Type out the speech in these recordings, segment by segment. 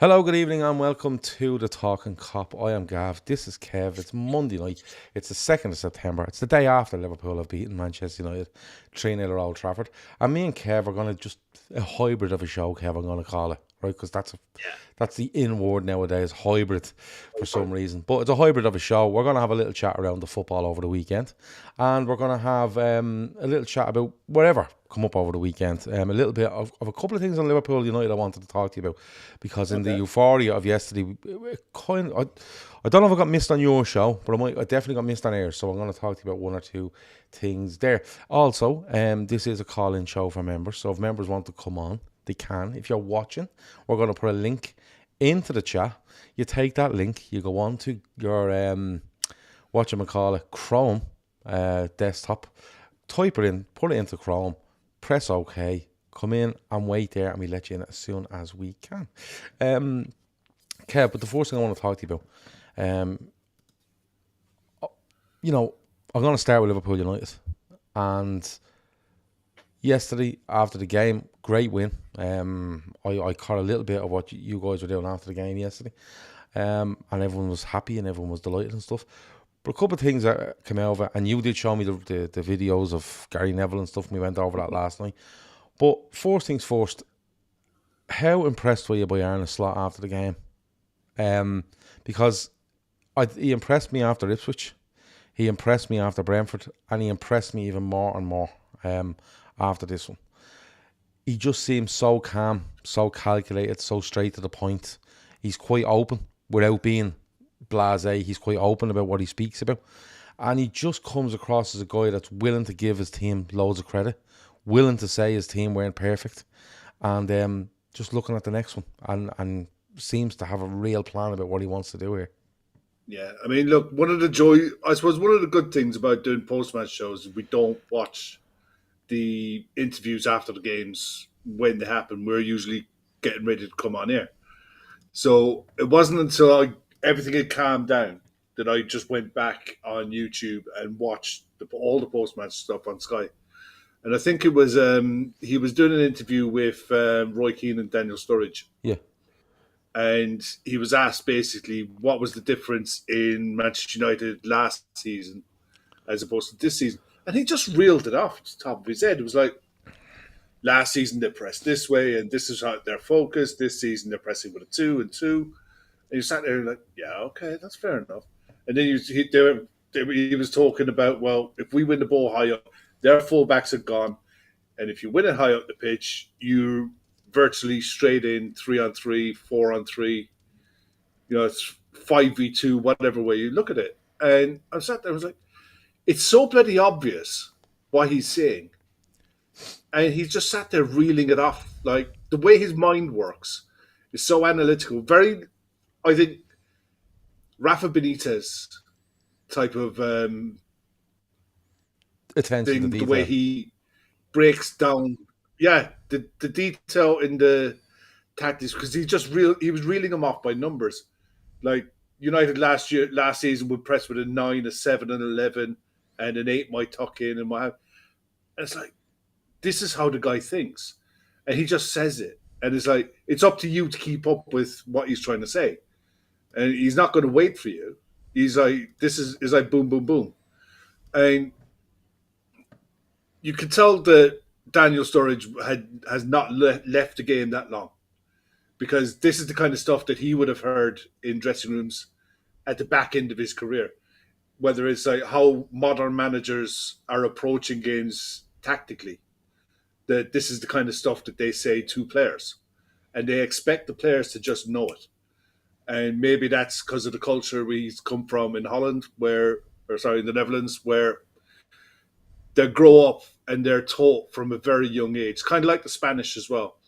Hello, good evening, and welcome to the Talkin Kop. I am Gav. This is Kev. It's Monday night. It's the 2nd of September. It's the day after Liverpool have beaten Manchester United 3-0 at Old Trafford. And me and Kev are going to just a hybrid of a show, Kev, I'm going to call it, right? Because that's the in word nowadays, hybrid for some reason. But it's a hybrid of a show. We're going to have a little chat around the football over the weekend. And we're going to have a little chat about whatever come up over the weekend. A little bit of a couple of things on Liverpool United I wanted to talk to you about. Because in the euphoria of yesterday, I don't know if I got missed on your show, but I definitely got missed on air. So I'm going to talk to you about one or two things there. Also, this is a call-in show for members. So if members want to come on, they can. If you're watching, we're going to put a link into the chat. You take that link, you go on to your Chrome desktop, type it in, put it into Chrome, press OK, come in and wait there, and we let you in as soon as we can. Kev, but the first thing I want to talk to you about, I'm going to start with Liverpool United. And yesterday, after the game, great win. I caught a little bit of what you guys were doing after the game yesterday. And everyone was happy and everyone was delighted and stuff. But a couple of things that came out of it, and you did show me the videos of Gary Neville and stuff, and we went over that last night. But first things first, how impressed were you by Arne Slot after the game? Because he impressed me after Ipswich, he impressed me after Brentford, and he impressed me even more and more after this one. He just seems so calm, so calculated, so straight to the point. He's quite open without being blasé. He's quite open about what he speaks about. And he just comes across as a guy that's willing to give his team loads of credit, willing to say his team weren't perfect, and just looking at the next one and seems to have a real plan about what he wants to do here. Yeah, I mean, look, I suppose one of the good things about doing post-match shows is we don't watch the interviews after the games when they happen. We're usually getting ready to come on air. So it wasn't until everything had calmed down that I just went back on YouTube and watched all the post-match stuff on Sky. And I think it was he was doing an interview with Roy Keane and Daniel Sturridge. Yeah. And he was asked basically what was the difference in Manchester United last season as opposed to this season. And he just reeled it off at the top of his head. It was like, last season they pressed this way, and this is how they're focused. This season they're pressing with a 2 and 2. And you sat there like, yeah, okay, that's fair enough. And then he was talking about, well, if we win the ball high up, their fullbacks are gone. And if you win it high up the pitch, you're virtually straight in 3-on-3, 4-on-3. It's 5v2, whatever way you look at it. And I sat there, I was like, it's so bloody obvious what he's saying. And he just sat there reeling it off. Like, the way his mind works is so analytical. I think, Rafa Benitez type of Attention to thing, the way detail. he breaks down, the detail in the tactics, because he was reeling them off by numbers. Like, United last season would press with a 9, a 7, an 11, and an 8 might tuck in and what have. And it's like, this is how the guy thinks. And he just says it. And it's like, it's up to you to keep up with what he's trying to say. And he's not going to wait for you. He's like, this is like boom, boom, boom. And you can tell that Daniel Sturridge has not left the game that long, because this is the kind of stuff that he would have heard in dressing rooms at the back end of his career. Whether it's like how modern managers are approaching games tactically, that this is the kind of stuff that they say to players, and they expect the players to just know it. And maybe that's because of the culture we've come from in Holland, in the Netherlands, where they grow up and they're taught from a very young age, kind of like the Spanish as well,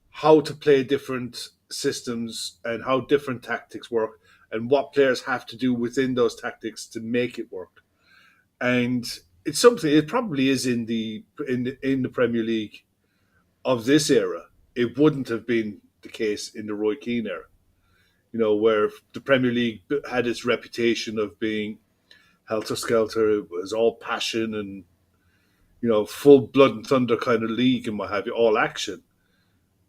how to play different systems and how different tactics work and what players have to do within those tactics to make it work. And it's something, it probably is in the Premier League of this era. It wouldn't have been the case in the Roy Keane era, where the Premier League had its reputation of being helter skelter. It was all passion and, full blood and thunder kind of league and what have you, all action.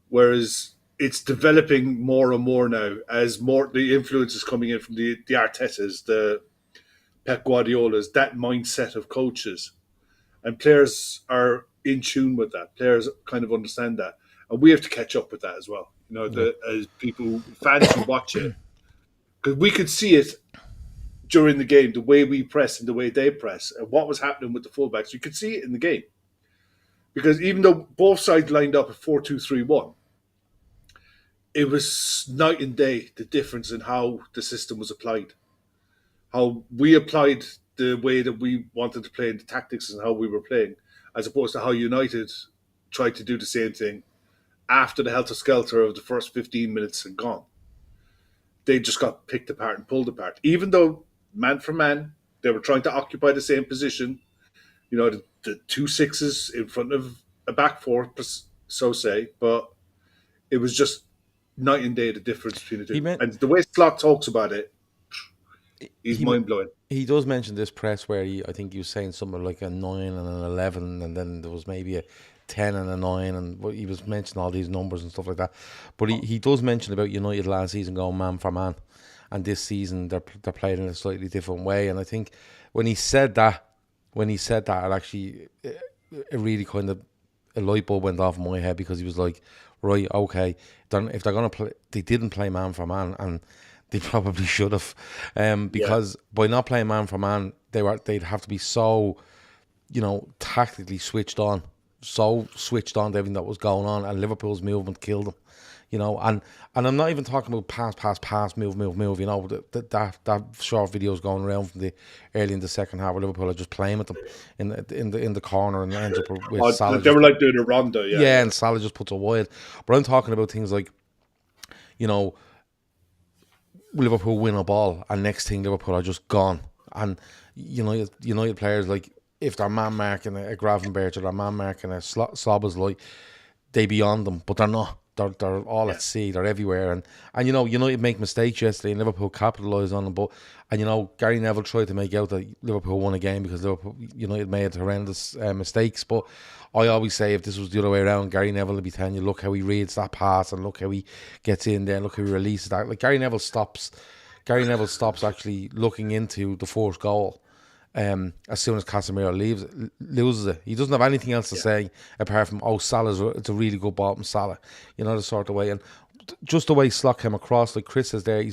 Whereas it's developing more and more now as more the influence is coming in from the Artetas, the Pep Guardiolas, that mindset of coaches, and players are in tune with that. Players kind of understand that, and we have to catch up with that as well. Yeah. As people, fans who watch it, because we could see it during the game, the way we press and the way they press, and what was happening with the fullbacks. You could see it in the game because even though both sides lined up at 4-2-3-1, it was night and day the difference in how the system was applied, how we applied the way that we wanted to play, and the tactics and how we were playing, as opposed to how United tried to do the same thing after the helter-skelter of the first 15 minutes had gone. They just got picked apart and pulled apart. Even though, man for man, they were trying to occupy the same position, the two sixes in front of a back four, so say, but it was just night and day the difference between the two. And the way Slot talks about it, he's mind-blowing. He does mention this press where I think he was saying something like a 9 and an 11, and then there was maybe a 10 and a 9, and he was mentioning all these numbers and stuff like that. But he does mention about United last season going man for man, and this season they're playing in a slightly different way. And I think when he said that, it actually it really kind of a light bulb went off in my head, because he was like, right, okay, if they're gonna play, they didn't play man for man, and they probably should have, because by not playing man for man, they'd have to be so, tactically switched on to everything that was going on, and Liverpool's movement killed them. And I'm not even talking about pass, move. That short videos going around from the early in the second half where Liverpool are just playing with them in the corner, and ends up with Salah. They were like doing a rondo, and Salah just puts it wide. But I'm talking about things like, Liverpool win a ball, and next thing Liverpool are just gone. And United players, like, if they're man marking a Gravenberch or they're man marking a Slobber's, like, they be on them, but they're not. They're all at sea. They're everywhere, and United make mistakes yesterday, and Liverpool capitalise on them. But Gary Neville tried to make out that Liverpool won a game because United made horrendous mistakes. But I always say, if this was the other way around, Gary Neville would be telling you, look how he reads that pass, and look how he gets in there, and look how he releases that. Like, Gary Neville stops actually looking into the fourth goal. As soon as Casemiro loses it, he doesn't have anything else to say apart from, it's a really good ball from Salah, the sort of way. And just the way Slot came across, like Chris says there,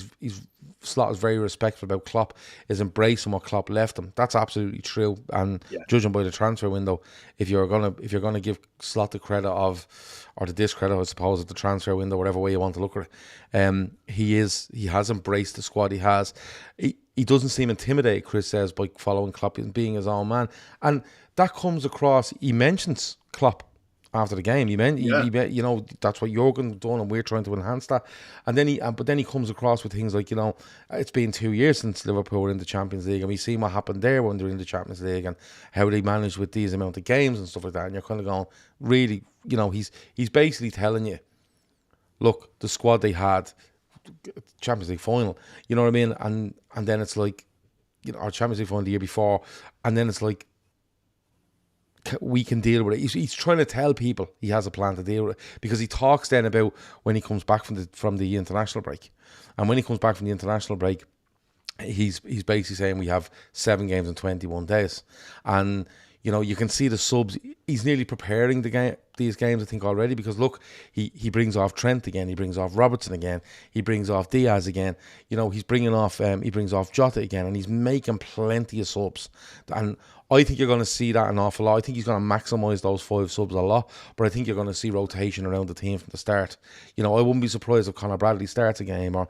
Slot is very respectful about Klopp, is embracing what Klopp left him. That's absolutely true. And judging by the transfer window, if you're gonna give Slot the credit or the discredit, I suppose, of the transfer window, whatever way you want to look at it, he has embraced the squad he has. He doesn't seem intimidated, Chris says, by following Klopp and being his own man. And that comes across. He mentions Klopp after the game. He that's what Jurgen done, and we're trying to enhance that. And then he comes across with things like, it's been 2 years since Liverpool were in the Champions League, and we've seen what happened there when they were in the Champions League, and how they managed with these amount of games and stuff like that. And you're kind of going, really, he's basically telling you, look, the squad they had, Champions League final, you know what I mean? And then it's like, our Champions League final the year before, and then it's like, we can deal with it. He's trying to tell people he has a plan to deal with it, because he talks then about when he comes back from the international break. And when he comes back from the international break, he's basically saying we have 7 games in 21 days. And you can see the subs. He's nearly preparing these games, I think, already, because look, he brings off Trent again, he brings off Robertson again, he brings off Diaz again. He's bringing off he brings off Jota again, and he's making plenty of subs. And I think you're going to see that an awful lot. I think he's going to maximise those 5 subs a lot, but I think you're going to see rotation around the team from the start. I wouldn't be surprised if Conor Bradley starts a game, or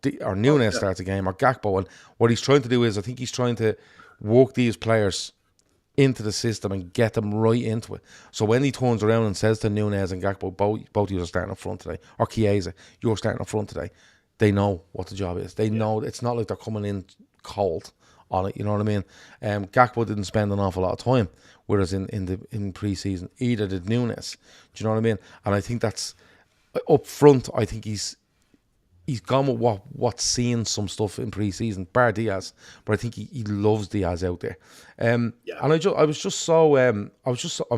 Núñez starts a game, or Gakpo. And what he's trying to do is, I think he's trying to work these players into the system and get them right into it. So when he turns around and says to Núñez and Gakpo, both of you are starting up front today, or Chiesa, you're starting up front today, they know what the job is. They know it's not like they're coming in cold on it, you know what I mean? Gakpo didn't spend an awful lot of time with us in pre-season. Either did Núñez. Do you know what I mean? And I think that's up front. I think he's gone with what's seeing some stuff in pre-season, bar Diaz, but I think he loves Diaz out there. And I'm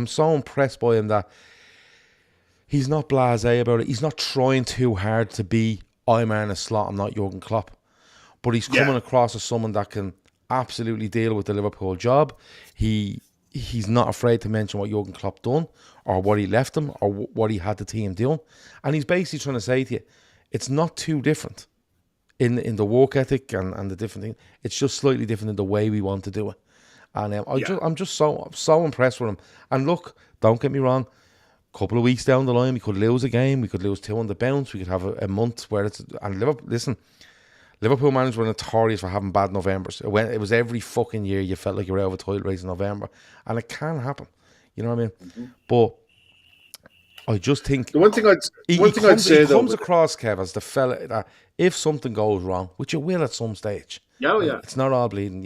so impressed by him that he's not blasé about it. He's not trying too hard to be I'm Arne Slot, I'm not Jurgen Klopp. But he's coming across as someone that can absolutely deal with the Liverpool job. He's not afraid to mention what Jurgen Klopp done, or what he left him, or what he had the team doing. And he's basically trying to say to you, it's not too different in the work ethic and the different things. It's just slightly different in the way we want to do it. And I'm just so impressed with him. And look, don't get me wrong, a couple of weeks down the line, we could lose a game, we could lose 2 on the bounce, we could have a month where it's... And Liverpool managers were notorious for having bad Novembers. It was every fucking year you felt like you were out of a title race in November. And it can happen. You know what I mean? Mm-hmm. But I just think... The one thing I'd say, he comes across, Kev, as the fella that if something goes wrong, which it will at some stage. It's not all bleeding,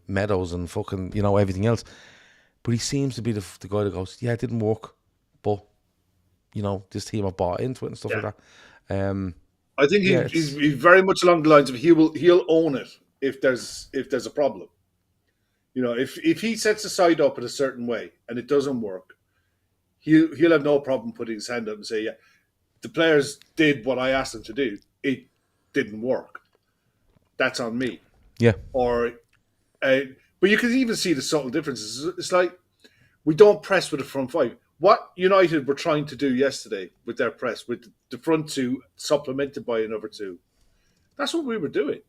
meadows and fucking, everything else. But he seems to be the guy that goes, yeah, it didn't work. But, this team have bought into it and stuff like that. I think he's very much along the lines of he'll own it if there's a problem. If he sets a side up in a certain way and it doesn't work, he'll have no problem putting his hand up and say, yeah, the players did what I asked them to do. It didn't work. That's on me. Yeah. But you can even see the subtle differences. It's like we don't press with the front five. What United were trying to do yesterday with their press, with the front two supplemented by another two, that's what we were doing.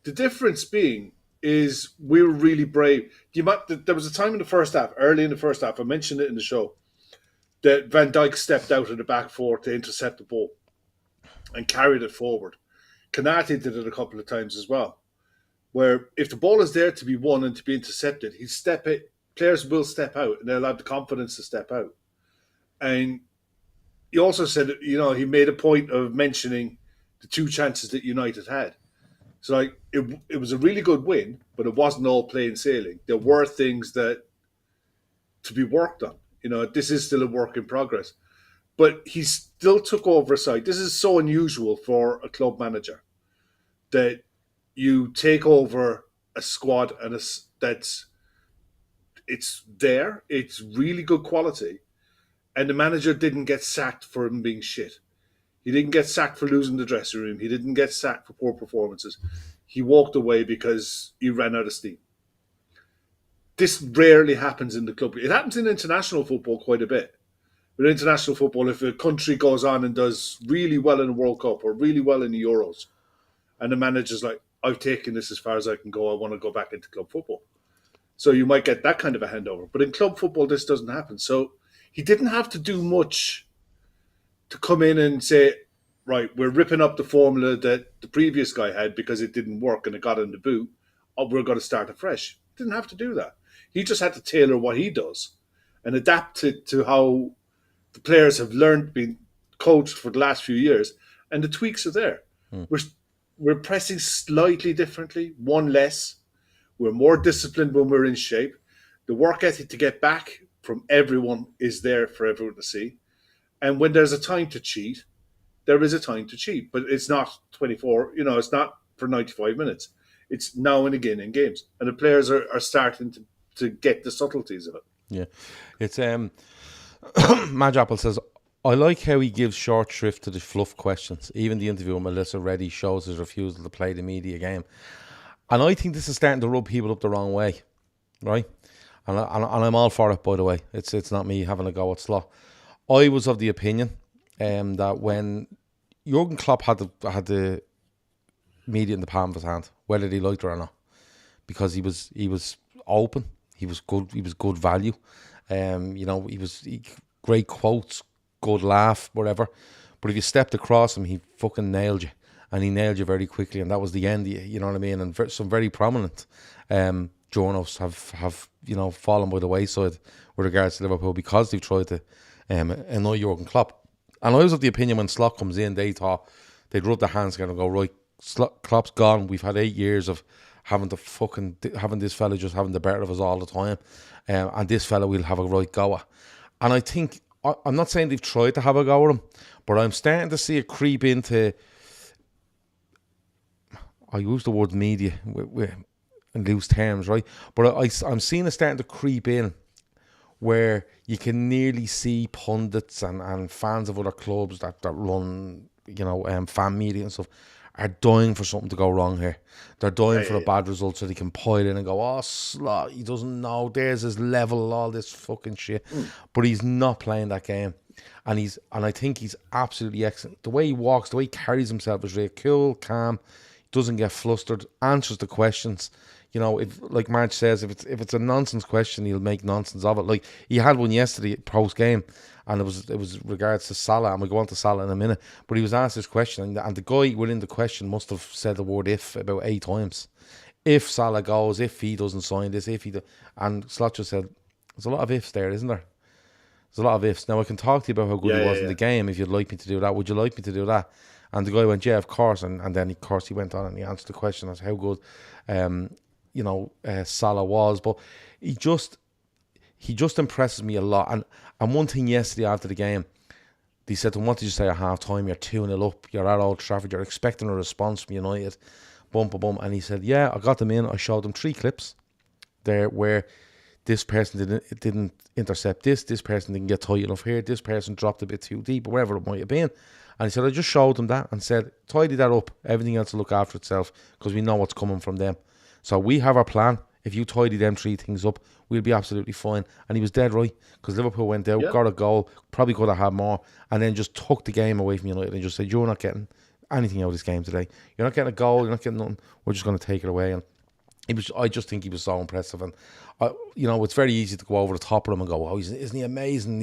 The difference being is we were really brave. There was a time in the first half, early in the first half, I mentioned it in the show, that Van Dijk stepped out of the back four to intercept the ball and carried it forward. Konate did it a couple of times as well, where if the ball is there to be won and to be intercepted, players will step out and they'll have the confidence to step out. And he also said, he made a point of mentioning the 2 chances that United had. So it was a really good win, but it wasn't all plain sailing. There were things that to be worked on. This is still a work in progress. But he still took over a side. This is so unusual for a club manager that you take over a squad and it's there. It's really good quality. And the manager didn't get sacked for him being shit. He didn't get sacked for losing the dressing room. He didn't get sacked for poor performances. He walked away because he ran out of steam. This rarely happens in the club. It happens in international football quite a bit. With international football, if a country goes on and does really well in the World Cup or really well in the Euros, and the manager's like, I've taken this as far as I can go, I want to go back into club football. So you might get that kind of a handover. But in club football, this doesn't happen. So he didn't have to do much to come in and say, right, we're ripping up the formula that the previous guy had because it didn't work and it got in the boot. We're going to start afresh. He didn't have to do that. He just had to tailor what he does and adapt it to how the players have learned, been coached for the last few years, and the tweaks are there. We're pressing slightly differently, one less. We're more disciplined when we're in shape. The work ethic to get back from everyone is there for everyone to see. And when there's a time to cheat, there is a time to cheat. But it's not 24, it's not for 95 minutes. It's now and again in games. And the players are starting to get the subtleties of it. Yeah. It's Madge Apple says, I like how he gives short shrift to the fluff questions. Even the interview with Melissa Reddy shows his refusal to play the media game. And I think this is starting to rub people up the wrong way, right? And I'm all for it, by the way. It's not me having a go at Slot. I was of the opinion that when Jurgen Klopp had the media in the palm of his hand, whether he liked it or not, because he was open, he was good value, great quotes, good laugh, whatever. But if you stepped across him, he fucking nailed you. And he nailed you very quickly, and that was the end. You know what I mean? And some very prominent journalists have fallen by the wayside with regards to Liverpool because they've tried to annoy Jurgen Klopp. And I was of the opinion when Slot comes in, they thought they'd rub their hands together and go, right, Klopp's gone. We've had 8 years of having this fella just having the better of us all the time, and this fella will have a right go at. And I think I'm not saying they've tried to have a go at him, but I'm starting to see it creep into. I use the word media in loose terms, right? But I'm seeing it starting to creep in where you can nearly see pundits and fans of other clubs that run, fan media and stuff are dying for something to go wrong here. They're dying for a bad result so they can pile in and go, oh, slot, he doesn't know. There's his level, all this fucking shit. But he's not playing that game. And I think he's absolutely excellent. The way he walks, the way he carries himself is really cool, calm, doesn't get flustered, answers the questions. If, like Marge says, if it's a nonsense question, he'll make nonsense of it. Like he had one yesterday post game, and it was regards to Salah, and we'll go on to Salah in a minute. But he was asked this question, and the guy within the question must have said the word "if" about 8 times. If Salah goes, if he doesn't sign this, if he do, and Slot just said, "There's a lot of ifs there, isn't there? There's a lot of ifs." Now I can talk to you about how good he was in the game. If you'd like me to do that, would you like me to do that? And the guy went, "Yeah, of course." And then of course he went on and he answered the question as how good, Salah was. But he just impresses me a lot. And one thing yesterday after the game, they said to him, "What did you say at half time? You're 2-0 up. You're at Old Trafford. You're expecting a response from United." Bum, bum, bum. And he said, "Yeah, I got them in. I showed them 3 clips there where this person didn't intercept this person didn't get tight enough here, this person dropped a bit too deep, or whatever it might have been." And he said, "I just showed them that and said, tidy that up. Everything else will look after itself because we know what's coming from them. So we have our plan. If you tidy them 3 things up, we'll be absolutely fine." And he was dead right, because Liverpool went out, got a goal, probably could have had more, and then just took the game away from United and just said, "You're not getting anything out of this game today. You're not getting a goal. You're not getting nothing. We're just going to take it away." And I just think he was so impressive. And it's very easy to go over the top of him and go, "Oh, isn't he amazing?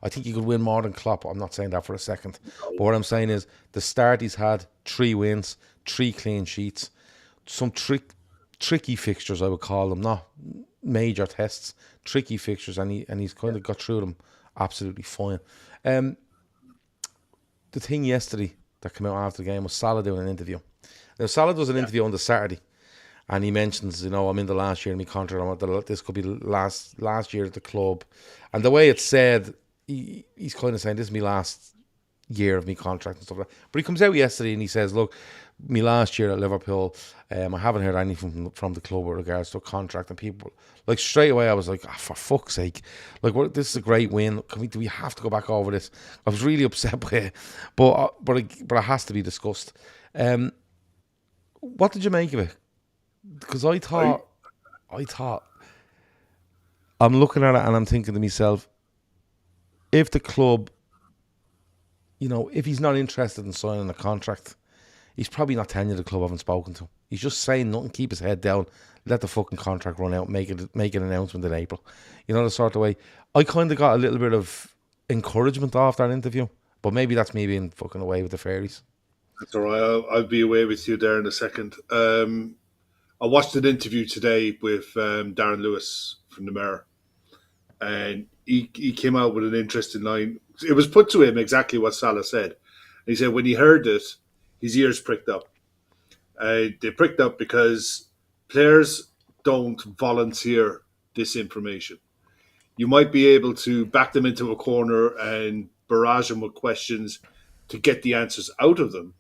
I think he could win more than Klopp." I'm not saying that for a second. But what I'm saying is the start he's had, 3 wins, 3 clean sheets, some tricky fixtures, I would call them, not major tests, tricky fixtures, and he's kind of got through them absolutely fine. The thing yesterday that came out after the game was Salah doing an interview. Now, Salah does an interview on the Saturday, and he mentions, I'm in the last year of my contract. This could be the last year at the club. And the way it's said, he's kind of saying, "This is my last year of my contract," and stuff like that. But he comes out yesterday and he says, "Look, my last year at Liverpool, I haven't heard anything from the club with regards to a contract." And people, like, straight away, I was like, "For fuck's sake. Like, this is a great win. Do we have to go back over this?" I was really upset by it. But it has to be discussed. What did you make of it? Because I thought, I'm looking at it and I'm thinking to myself, if the club, if he's not interested in signing a contract, he's probably not telling you the club haven't spoken to him. He's just saying nothing, keep his head down, let the fucking contract run out, make an announcement in April. The sort of way. I kind of got a little bit of encouragement off that interview, but maybe that's me being fucking away with the fairies. That's all right. I'll be away with you there in a second. I watched an interview today with Darren Lewis from the Mirror, and he came out with an interesting line. It was put to him exactly what Salah said. He said when he heard it, his ears pricked up. They pricked up because players don't volunteer this information. You might be able to back them into a corner and barrage them with questions to get the answers out of them,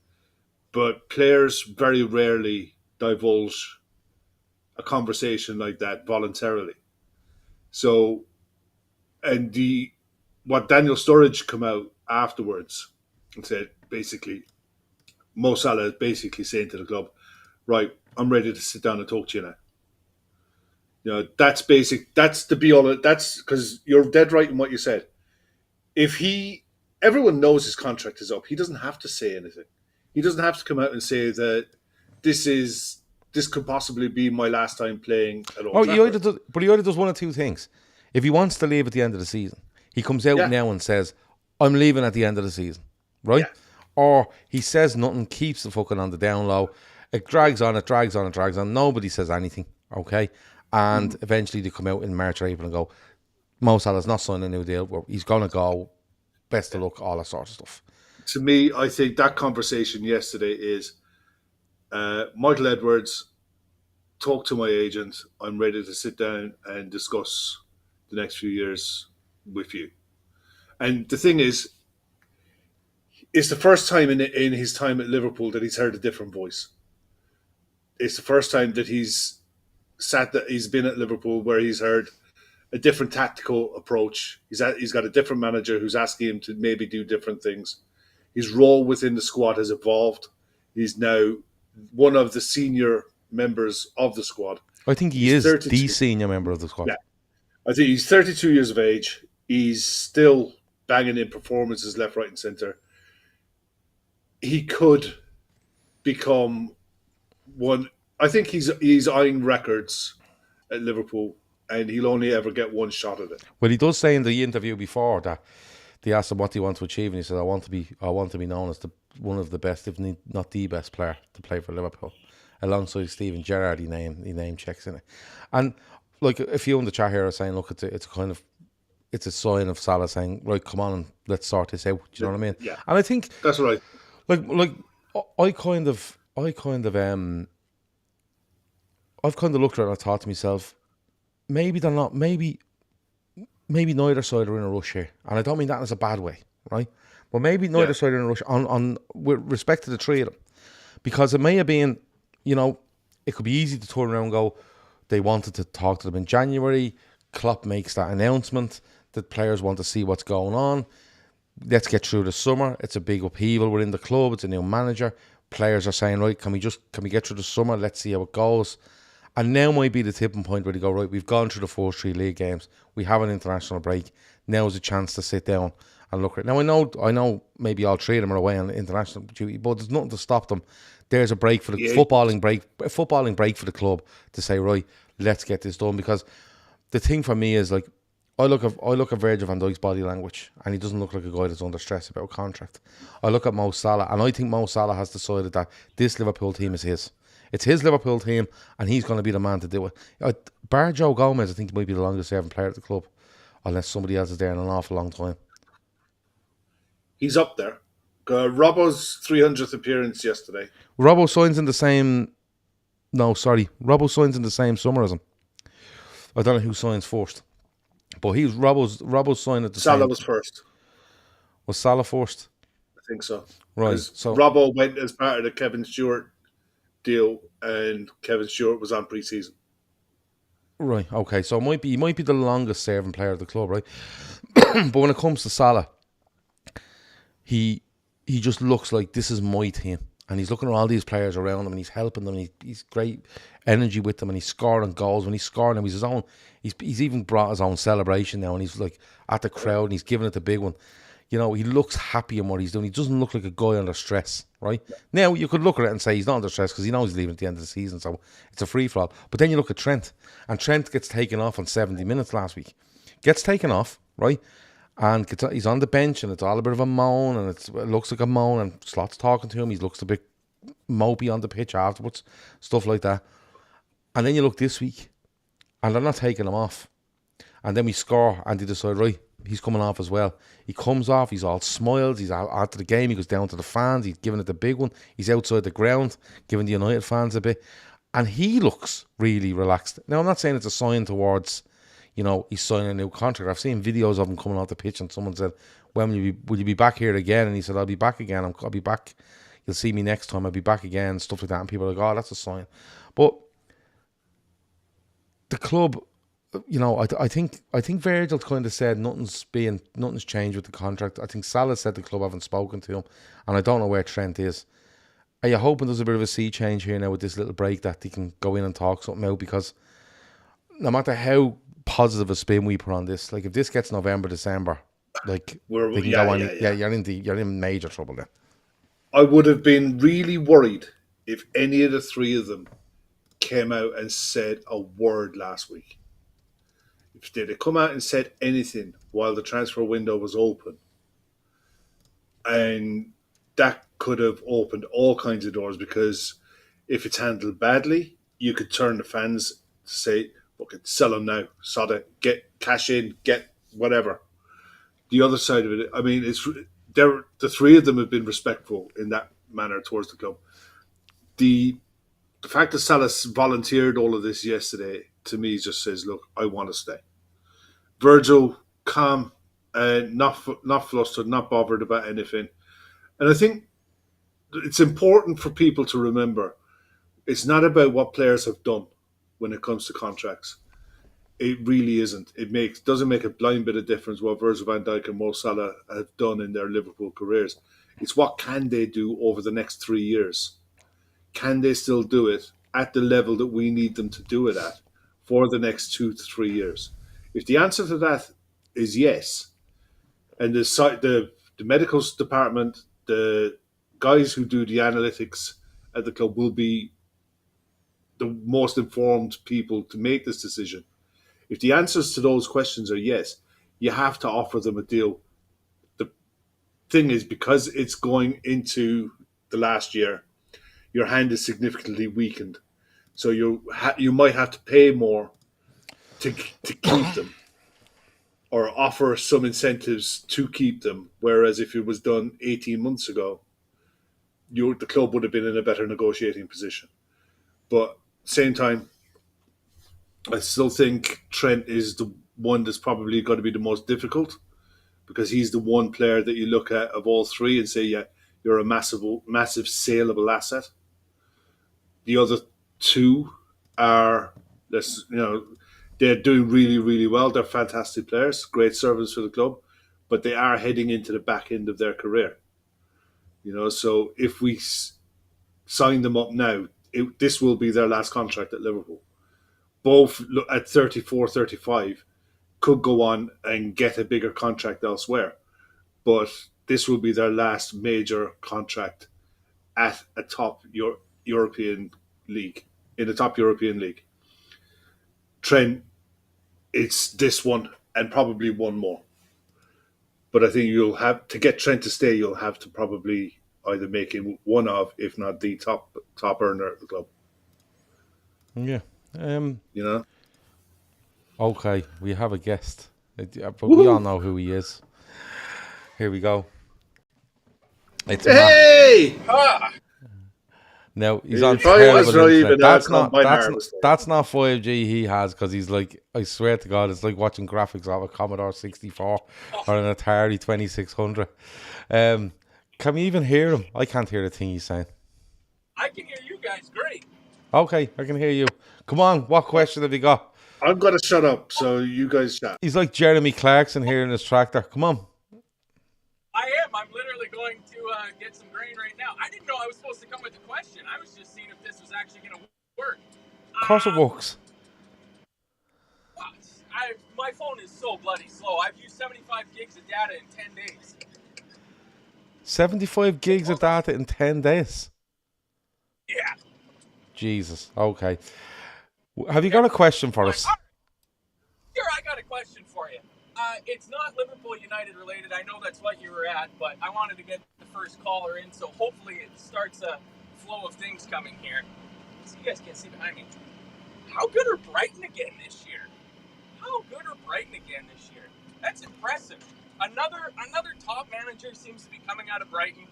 but players very rarely divulge a conversation like that voluntarily. So, and what Daniel Sturridge come out afterwards and said, basically, Mo Salah is basically saying to the club, "Right, I'm ready to sit down and talk to you now." That's basic. That's the be all. That's because you're dead right in what you said. Everyone knows his contract is up. He doesn't have to say anything. He doesn't have to come out and say that this could possibly be my last time playing at Old Trafford. He either does one of 2 things. If he wants to leave at the end of the season, he comes out now and says, "I'm leaving at the end of the season," right? Yeah. Or he says nothing, keeps the fucking on the down low. It drags on. Nobody says anything, okay? And eventually they come out in March or April and go, "Mo Salah's not signing a new deal. He's going to go. Best of luck," all that sort of stuff. To me, I think that conversation yesterday is, Michael Edwards, talk to my agent. I'm ready to sit down and discuss the next few years with you. And the thing is, it's the first time in his time at Liverpool that he's heard a different voice. It's the first time that he's been at Liverpool where he's heard a different tactical approach. He's got a different manager who's asking him to maybe do different things. His role within the squad has evolved. He's now one of the senior members of the squad. I think he He's is 32. the senior member of the squad. Yeah, I think he's 32 years of age. He's still banging in performances left, right, and centre. He could become one. I think he's eyeing records at Liverpool, and he'll only ever get one shot at it. Well, he does say in the interview before that they asked him what he wants to achieve, and he said, "I want to be known as one of the best, if not the best player to play for Liverpool." Alongside Steven Gerrard, he name checks in it, and like a few in the chat here are saying, "Look, it's a sign of Salah saying, right, come on, and let's sort this out." Do you know what I mean? Yeah, and I think that's right. Like I've kind of looked at it and I thought to myself, maybe they're not, maybe neither side are in a rush here, and I don't mean that in a bad way, right? But maybe neither side are in a rush on with respect to the three of them, because it may have been, it could be easy to turn around and go, they wanted to talk to them in January. Klopp makes that announcement that players want to see what's going on. Let's get through the summer. It's a big upheaval within the club. It's a new manager. Players are saying, right, can we get through the summer? Let's see how it goes. And now might be the tipping point where they go, right, we've gone through the first three league games. We have an international break. Now is a chance to sit down and look at it. Now, I know maybe all three of them are away on international duty, but there's nothing to stop them. There's a break for the footballing break for the club to say, right, let's get this done. Because the thing for me is, like, I look at Virgil van Dijk's body language, and he doesn't look like a guy that's under stress about a contract. I look at Mo Salah, and I think Mo Salah has decided that this Liverpool team is his. It's his Liverpool team, and he's going to be the man to do it. Bar Joe Gomez, I think he might be the longest serving player at the club, unless somebody else is there in an awful long time. He's up there. Robbo's 300th appearance yesterday. Robbo signs in the same... No, sorry. Robbo signs in the same summer as him. I don't know who signs first. But he was Robbo's sign at the Salah same... was first. Was Salah first? I think so. Right. So Robbo went as part of the Kevin Stewart deal, and Kevin Stewart was on pre-season. Right. Okay. So he might be the longest serving player of the club, right? But when it comes to Salah, he just looks like this is my team, and he's looking at all these players around him, and he's helping them, and he's great energy with them, and he's scoring goals. When he's scoring them, he's even brought his own celebration now, and he's like at the crowd, and he's giving it the big one. He looks happy in what he's doing. He doesn't look like a guy under stress, right? Now, you could look at it and say he's not under stress because he knows he's leaving at the end of the season, so it's a free-for-all. But then you look at Trent, and Trent gets taken off on 70 minutes last week. Gets taken off, right? And he's on the bench, and it's all a bit of a moan, and it looks like a moan, and Slot's talking to him. He looks a bit mopey on the pitch afterwards, stuff like that. And then you look this week, and they're not taking him off. And then we score, and they decide, right, he's coming off as well. He comes off, he's all smiles, he's out after the game, he goes down to the fans, he's giving it the big one, he's outside the ground, giving the United fans a bit, and he looks really relaxed. Now, I'm not saying it's a sign towards, he's signing a new contract. I've seen videos of him coming off the pitch, and someone said, when will you be back here again? And he said, I'll be back again, I'll be back, you'll see me next time, I'll be back again, stuff like that, and people are like, oh, that's a sign. But the club... I think Virgil kind of said nothing's changed with the contract. I think Salah said the club haven't spoken to him, and I don't know where Trent is. Are you hoping there's a bit of a sea change here now with this little break that they can go in and talk something out? Because no matter how positive a spin we put on this, like if this gets November, December, like you're in major trouble then. I would have been really worried if any of the three of them came out and said a word last week. If they'd have come out and said anything while the transfer window was open, and that could have opened all kinds of doors, because if it's handled badly, you could turn the fans to say, okay, sell them now, sod it, get cash in, get whatever. The other side of it, I mean, the three of them have been respectful in that manner towards the club. The fact that Salah volunteered all of this yesterday, to me, just says, look, I want to stay. Virgil, calm, not flustered, not bothered about anything. And I think it's important for people to remember, it's not about what players have done when it comes to contracts. It really isn't. It doesn't make a blind bit of difference what Virgil van Dijk and Mo Salah have done in their Liverpool careers. It's what can they do over the next 3 years? Can they still do it at the level that we need them to do it at for the next 2 to 3 years? If the answer to that is yes, and the medical department, the guys who do the analytics at the club will be the most informed people to make this decision. If the answers to those questions are yes, you have to offer them a deal. The thing is, because it's going into the last year, your hand is significantly weakened. So you might have to pay more to keep them, or offer some incentives to keep them. Whereas if it was done 18 months ago, the club would have been in a better negotiating position. But same time, I still think Trent is the one that's probably going to be the most difficult, because he's the one player that you look at of all three and say, yeah, you're a massive saleable asset. The other two are, they're doing really, really well. They're fantastic players, great service for the club, but they are heading into the back end of their career. So if we sign them up now, this will be their last contract at Liverpool. Both at 34, 35 could go on and get a bigger contract elsewhere, but this will be their last major contract at a top European league, in a top European league. Trent, it's this one and probably one more. But I think you'll have to get Trent to stay. You'll have to probably either make him one of, if not the top earner at the club. Yeah. Okay, we have a guest, but we all know who he is. Here we go. It's Hey! Now he's on terrible internet. That's not 5G he has, because he's like, I swear to God, it's like watching graphics of a Commodore 64 or an Atari 2600. Can we even hear him? I can't hear the thing he's saying. I can hear you guys great. Okay, I can hear you. Come on, what question have you got? I'm going to shut up, so you guys chat. He's like Jeremy Clarkson here in his tractor. Come on. I am. I'm literally going to get some grain right now. I didn't know I was supposed to come with a question. I was just seeing if this was actually going to work. Of course it works. My phone is so bloody slow. I've used 75 gigs of data in 10 days. 75 gigs of data in 10 days? Yeah. Jesus. Okay. Have you got a question for us? Sure, I got a question for you. It's not Liverpool United related. I know that's what you were at, but I wanted to get the first caller in, so hopefully it starts a flow of things coming here. So you guys can't see behind me. How good are Brighton again this year? That's impressive. Another top manager seems to be coming out of Brighton.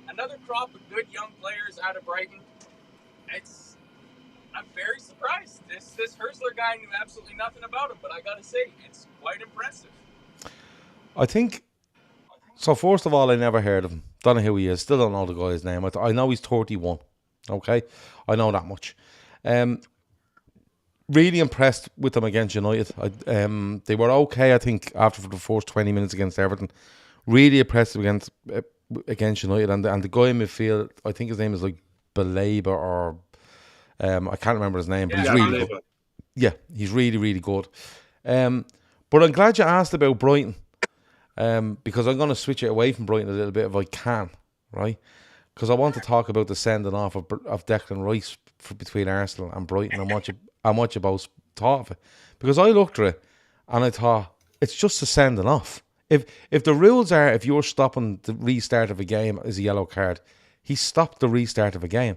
Another crop of good young players out of Brighton. I'm very surprised. This Hurstler guy knew absolutely nothing about him, but I gotta say, it's quite impressive. I think so. First of all, I never heard of him. Don't know who he is. Still don't know the guy's name. I know he's 31. Okay, I know that much. Really impressed with them against United. They were okay, I think, after the first 20 minutes against Everton. Really impressive against United, and the guy in midfield, I think his name is like Baleba, or I can't remember his name, but he's really good. Yeah, he's really, really good. But I'm glad you asked about Brighton, because I'm going to switch it away from Brighton a little bit if I can, right? Because I want to talk about the sending off of Declan Rice between Arsenal and Brighton, and what you both thought of it. Because I looked at it and I thought, it's just a sending off. If the rules are, if you're stopping the restart of a game as a yellow card, he stopped the restart of a game.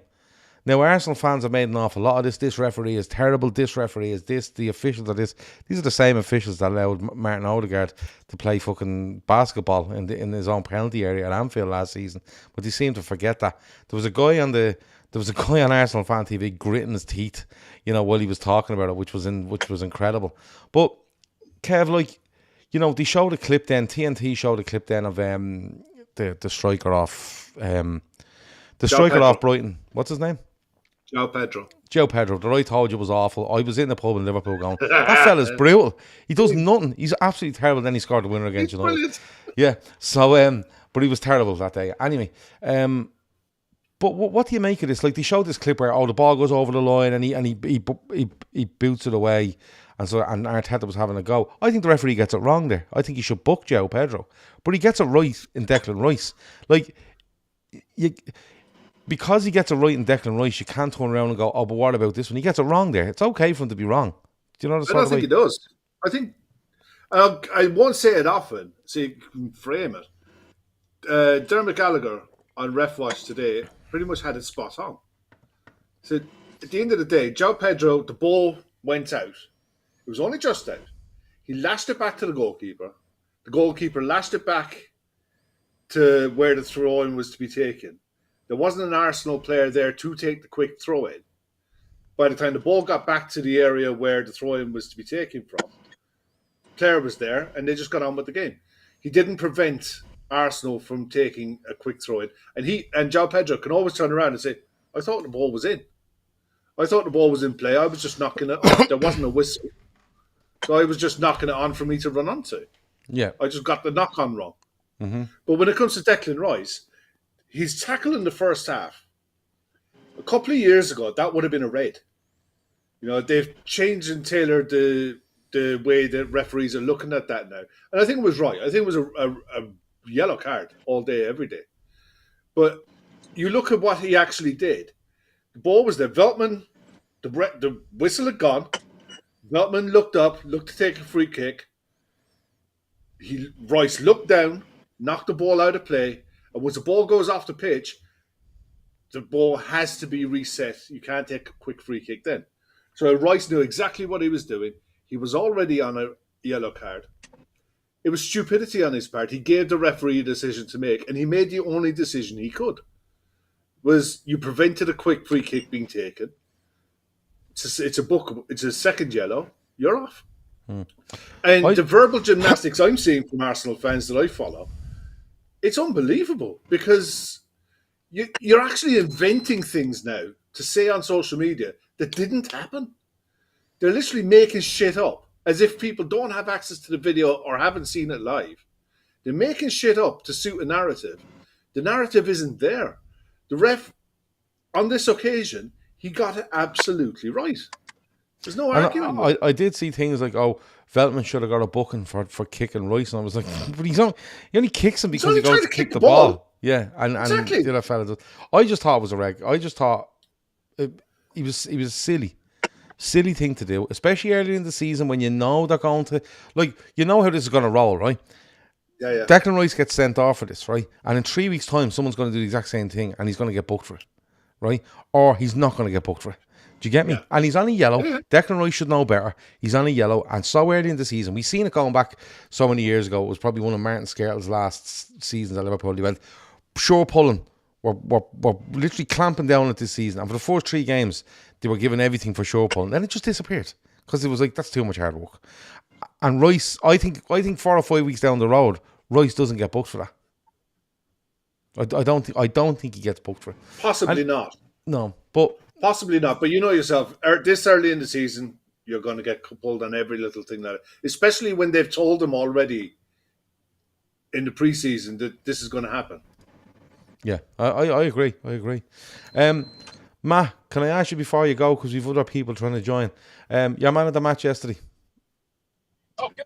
Now, Arsenal fans have made an awful lot of this. This referee is terrible. This referee is this. The officials are this. These are the same officials that allowed Martin Odegaard to play fucking basketball in his own penalty area at Anfield last season. But they seem to forget that. There was a guy on Arsenal Fan TV gritting his teeth, while he was talking about it, which was incredible. But Kev, they showed a clip then. TNT showed a clip then of the striker off off Brighton. What's his name? Joe Pedro. Joe Pedro, that I told you was awful. I was in the pub in Liverpool going, that fella's brutal. He does nothing. He's absolutely terrible. Then he scored the winner against He's United. brilliant. Yeah. So, but he was terrible that day. Anyway, but what do you make of this? Like, they showed this clip where the ball goes over the line and he boots it away, and Arteta was having a go. I think the referee gets it wrong there. I think he should book Joe Pedro, but he gets it right in Declan Rice. Like, because he gets it right in Declan Rice, you can't turn around and go, oh, but what about this one? He gets it wrong there. It's okay for him to be wrong. Do you know the I don't think he does. I think I won't say it often, so you can frame it. Dermot Gallagher on Ref Watch today pretty much had it spot on. So at the end of the day, Joe Pedro, the ball went out. It was only just out. He lashed it back to the goalkeeper. The goalkeeper lashed it back to where the throw-in was to be taken. There wasn't an Arsenal player there to take the quick throw-in. By the time the ball got back to the area where the throw-in was to be taken from, the player was there, and they just got on with the game. He didn't prevent Arsenal from taking a quick throw-in. And João Pedro can always turn around and say, I thought the ball was in. I thought the ball was in play. I was just knocking it on. There wasn't a whistle. So I was just knocking it on for me to run onto. Yeah. I just got the knock-on wrong. Mm-hmm. But when it comes to Declan Rice, his tackle in the first half, a couple of years ago, that would have been a red. You know, they've changed and tailored the way that referees are looking at that now. And I think it was right. I think it was a yellow card all day, every day. But you look at what he actually did. The ball was there. Veltman, the whistle had gone. Veltman looked up, looked to take a free kick. Rice looked down, knocked the ball out of play. And once the ball goes off the pitch, the ball has to be reset. You can't take a quick free kick then. So Rice knew exactly what he was doing. He was already on a yellow card. It was stupidity on his part. He gave the referee a decision to make, and he made the only decision he could. Was you prevented a quick free kick being taken. It's a second yellow. You're off. And the verbal gymnastics I'm seeing from Arsenal fans that I follow, it's unbelievable because you're actually inventing things now to say on social media that didn't happen. They're literally making shit up as if people don't have access to the video or haven't seen it live. They're making shit up to suit a narrative. The narrative isn't there. The ref, on this occasion, he got it absolutely right. There's no arguing. I did see things like, Veltman should have got a booking for kicking Rice, and I was like, but he only kicks him because he goes to kick the ball. Yeah, and exactly. The other fella does. I just thought it was a reg. I just thought he was silly thing to do, especially early in the season when you know they're going to, like, you know how this is going to roll, right? Yeah. Declan Rice gets sent off for this, right? And in 3 weeks' time, someone's going to do the exact same thing, and he's going to get booked for it, right? Or he's not going to get booked for it. Do you get me? Yeah. And he's on a yellow. Yeah. Declan Rice should know better. He's on a yellow, and so early in the season, we've seen it going back so many years ago. It was probably one of Martin Skrtel's last seasons at Liverpool. He went, sure pulling. We're literally clamping down at this season. And for the first 3 games, they were giving everything for sure pulling. Then it just disappeared because it was like, that's too much hard work. And Rice, I think 4 or 5 weeks down the road, Rice doesn't get booked for that. I don't think he gets booked for it. Possibly not. No, but possibly not. But you know yourself, this early in the season, you're going to get pulled on every little thing especially when they've told them already in the preseason that this is going to happen. Yeah, I agree. Matt, can I ask you before you go, because we've other people trying to join? Your man of the match yesterday. Oh, good.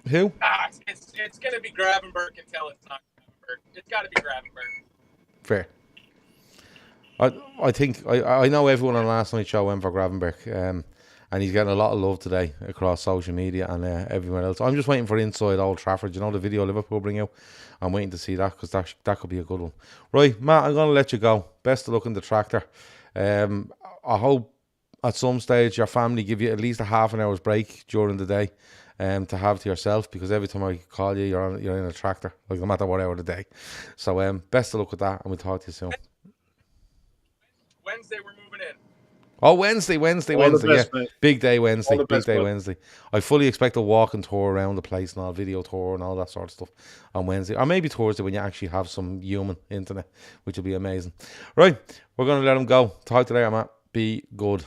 Who? It's going to be Gravenberch until it's not Gravenberch. It's got to be Gravenberch. Fair. I think I know everyone on last night's show went for Gravenberch, and he's getting a lot of love today across social media and everywhere else. I'm just waiting for Inside Old Trafford. You know the video Liverpool bring out? I'm waiting to see that because that could be a good one. Right, Matt, I'm going to let you go. Best of luck in the tractor. I hope at some stage your family give you at least a half an hour's break during the day to have to yourself, because every time I call you, you're in a tractor, like no matter what hour of the day. So best of luck with that, and we'll talk to you soon. Wednesday we're moving in. Oh, Wednesday. All the Yeah, best, mate. big day All Wednesday. the Big best, day bud. Wednesday. I fully expect a walking tour around the place and all, video tour and all that sort of stuff on Wednesday, or maybe Thursday when you actually have some human internet, which would be amazing. Right, we're gonna let him go. Talk to you later, Matt. Be good.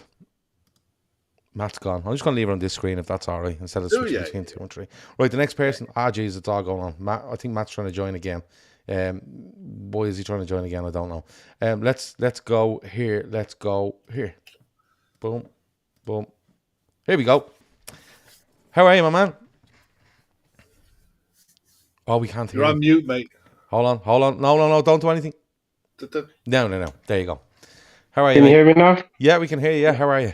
Matt's gone. I'm just going to leave it on this screen if that's all right, instead of switching between 2 and 3. Right, the next person. Jeez, it's all going on. Matt, I think Matt's trying to join again. Why is he trying to join again? I don't know. Let's go here. Let's go here. Boom, boom. Here we go. How are you, my man? Oh, we can't hear You're you. on mute, mate. Hold on. No. Don't do anything. No. There you go. How are you, Can you mate? hear me now? Yeah, we can hear you. Yeah, how are you?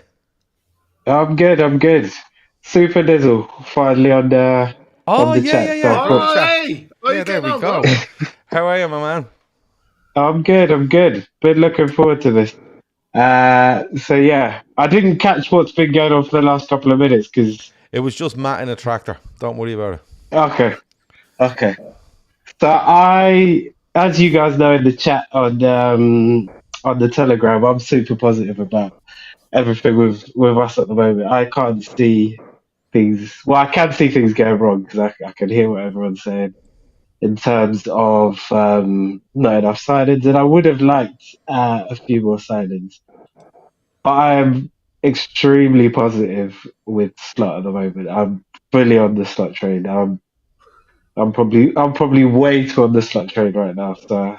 I'm good. Super Dizzle finally on the chat. So I Oh, thought, hey! How you there getting we on, go. bro? How are you, my man? I'm good. Been looking forward to this. So yeah, I didn't catch what's been going on for the last couple of minutes because It was just Matt in a tractor. Don't worry about it. okay. So as you guys know in the chat on the Telegram, I'm super positive about everything with us at the moment. I can't see things. Well, I can see things going wrong because I can hear what everyone's saying in terms of not enough signings, and I would have liked a few more signings. But I am extremely positive with Slot at the moment. I'm fully on the Slot train. I'm probably way too on the Slot train right now. So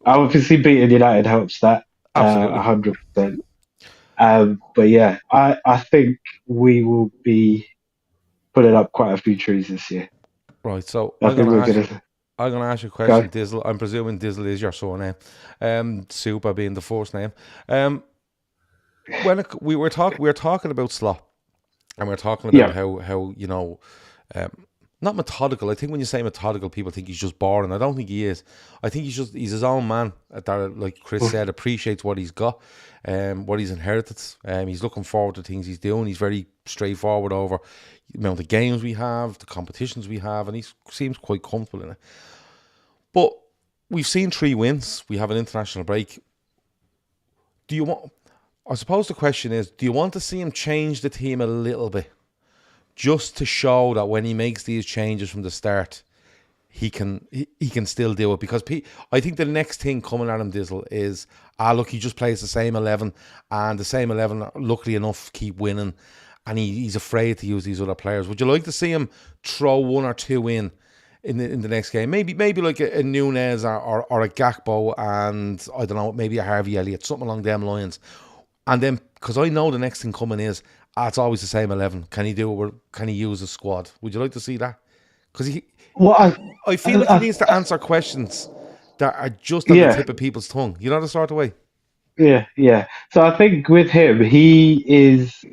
obviously beating United helps that Absolutely. 100%. But yeah, I think we will be putting up quite a few trees this year. Right, so I I'm think gonna we're ask you a question, gonna Dizzle. I'm presuming Dizzle is your surname. Super being the first name. We were talking about Slot, and we are talking about yeah. how not methodical. I think when you say methodical, people think he's just boring. I don't think he is. I think he's his own man. That, like Chris said, appreciates what he's got, what he's inherited. He's looking forward to things he's doing. He's very straightforward over the games we have, the competitions we have, and he seems quite comfortable in it. But we've seen 3 wins. We have an international break. Do you want? I suppose the question is, do you want to see him change the team a little bit, just to show that when he makes these changes from the start, he can still do it? Because I think the next thing coming at him, Dizzle, is look, he just plays the same 11, and the same 11, luckily enough, keep winning, and he's afraid to use these other players. Would you like to see him throw 1 or 2 in the next game? Maybe like a Nunez or a Gakpo, and I don't know, maybe a Harvey Elliott, something along them lines. And then, because I know the next thing coming is, it's always the same 11. Can he do it? Can he use a squad? Would you like to see that? Because I feel like he needs to answer questions that are just on the tip of people's tongue. You know the sort of way? Yeah. So I think with him, he's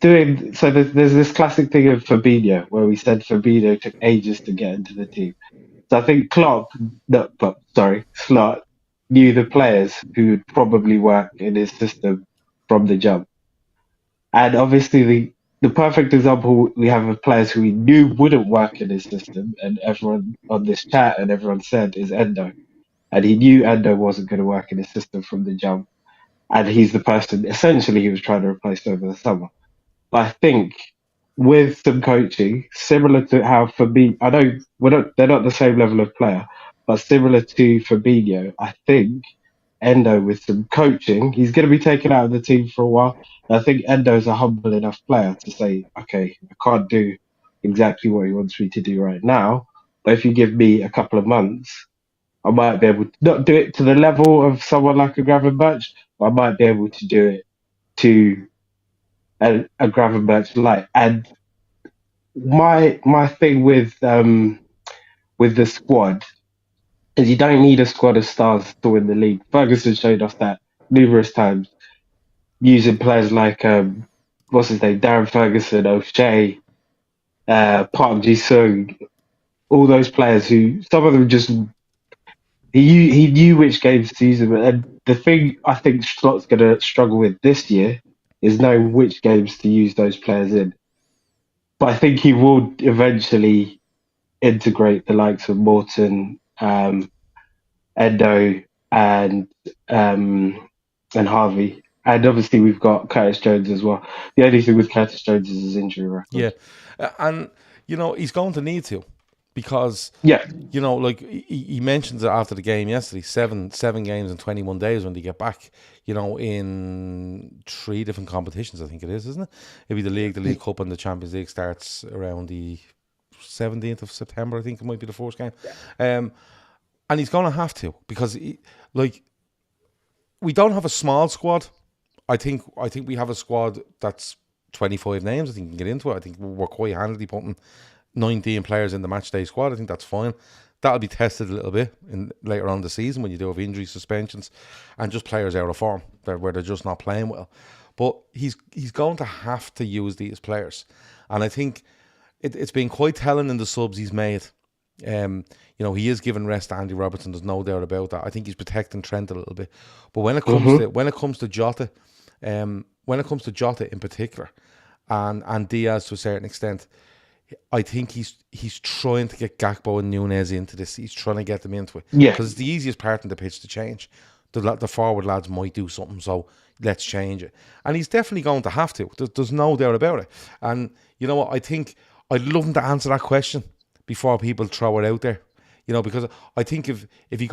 doing, so there's this classic thing of Fabinho where we said Fabinho took ages to get into the team. So I think Slot knew the players who would probably work in his system from the jump. And obviously the perfect example we have of players who we knew wouldn't work in his system, and everyone on this chat and everyone said, is Endo. And he knew Endo wasn't going to work in his system from the jump. And he's the person essentially he was trying to replace over the summer. But I think with some coaching, similar to how Fabinho, I know they're not the same level of player, but similar to Fabinho, I think Endo with some coaching, he's going to be taken out of the team for a while. And I think Endo's a humble enough player to say, okay, I can't do exactly what he wants me to do right now, but if you give me a couple of months, I might be able to not do it to the level of someone like a Gravenberch, but I might be able to do it to a Gravenberch light. And my thing with the squad is you don't need a squad of stars to win the league. Ferguson showed us that numerous times using players like what's his name, Darren Ferguson, O'Shea, Park Ji-sung, all those players who some of them just he knew which games to use them. And the thing I think Slot's going to struggle with this year is knowing which games to use those players in. But I think he will eventually integrate the likes of Morton, Endo, and Harvey And obviously we've got Curtis Jones as well. The only thing with Curtis Jones is his injury Yeah, record. And he's going to need to, because Yeah. like he mentions it after the game yesterday. Seven games in 21 days when they get back. In 3 different competitions, I think it is, isn't it? It'll be the League Cup, and the Champions League starts around the 17th of September. I think it might be the first game. And he's going to have to, because we don't have a small squad. I think we have a squad that's 25 names. I think we can get into it. I think we're quite handily putting 19 players in the matchday squad. I think that's fine. That'll be tested a little bit later on in the season when you do have injury suspensions and just players out of form where they're just not playing well. But he's going to have to use these players, and I think it's been quite telling in the subs he's made. He is giving rest to Andy Robertson. There's no doubt about that. I think he's protecting Trent a little bit. But when it comes to Jota, in particular, and Diaz to a certain extent, I think he's trying to get Gakpo and Nunez into this. He's trying to get them into it. Yeah. Because it's the easiest part in the pitch to change. The forward lads might do something, so let's change it. And he's definitely going to have to. There's no doubt about it. And you know what? I think I'd love him to answer that question before people throw it out there. Because I think if he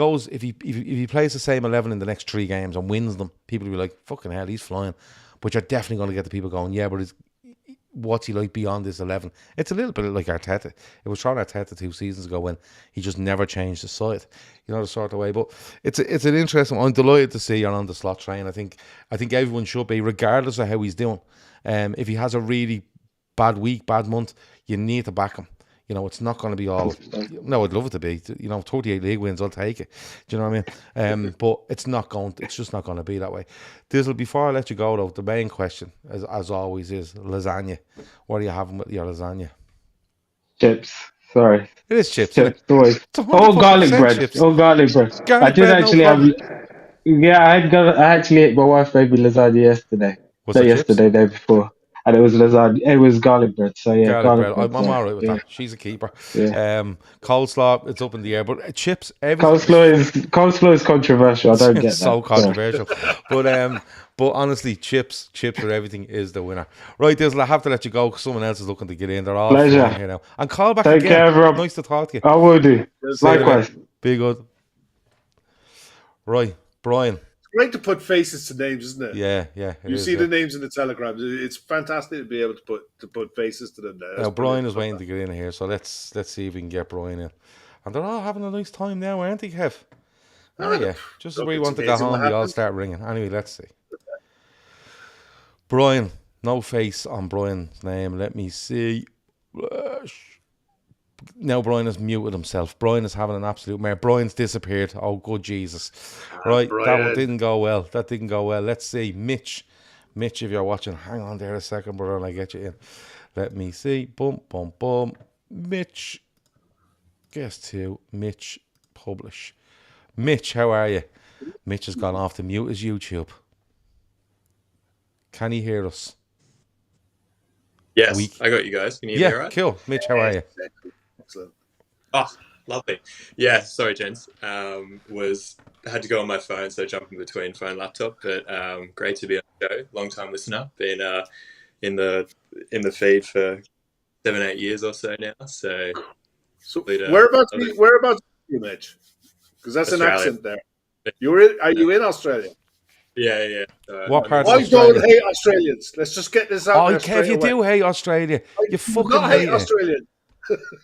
plays the same 11 in the next 3 games and wins them, people will be like, fucking hell, he's flying. But you're definitely going to get the people going, yeah, but what's he like beyond this 11? It's a little bit like Arteta. It was Sean Arteta 2 seasons ago when he just never changed the side, the sort of way. But it's an interesting. I'm delighted to see you're on the slot train. I think everyone should be, regardless of how he's doing. If he has a really bad week, bad month, you need to back him. It's not going to be all. No, I'd love it to be. 38 league wins, I'll take it. Do you know what I mean? But it's not going. It's just not going to be that way. Dizzle, before I let you go, though, the main question, as always, is lasagna. What are you having with your lasagna? Chips. Sorry. It is chips. Chips. Always. All garlic bread. Chips. All garlic bread. Garlic I did bread, actually no have. Yeah, I actually ate my wife made me lasagna yesterday. Was Not it yesterday, day before. And it was lasagna. It was garlic bread. So yeah, garlic bread. bread. I'm all right with that. She's a keeper. Yeah. Coleslaw, it's up in the air. But chips, Coleslaw is controversial. I don't get that. So controversial. But honestly, chips are everything is the winner. Right, Dizzle, I have to let you go because someone else is looking to get in. They're all Pleasure here now. And call back Take again. care, Rob. Nice to talk to you. I will do. Likewise. Be good. Right, Brian. Great to put faces to names, isn't it? Yeah. You see the names in the Telegram. It's fantastic to be able to put faces to them. Now Brian is waiting to get in here, so let's see if we can get Brian in. And they're all having a nice time now, aren't they, Kev? Oh yeah. Just as we want to go home, we all start ringing. Anyway, let's see. Brian, no face on Brian's name. Let me see. Now Brian has muted himself. Brian is having an absolute mare. Brian's disappeared. Oh, good Jesus. Right, that one didn't go well. That didn't go well. Let's see. Mitch, if you're watching, hang on there a second, brother, and I get you in. Let me see. Boom, boom, boom. Mitch. Guess 2. Mitch, publish. Mitch, how are you? Mitch has gone off to mute his YouTube. Can he hear us? Yes, I got you guys. Can you hear me all right? Cool. Mitch, how are you? Excellent. Oh, lovely. Yeah, sorry, gents. Had to go on my phone, so jumping between phone and laptop. But great to be on the show. Long time listener. Been in the feed for 7-8 years or so now. So whereabouts are you, Mitch? Because that's Australia. An accent there. Are you in Australia? Yeah. What part of I Australia? don't hate Australians. Let's just get this out there. Kev, you do hate Australia. You fucking hate Australians.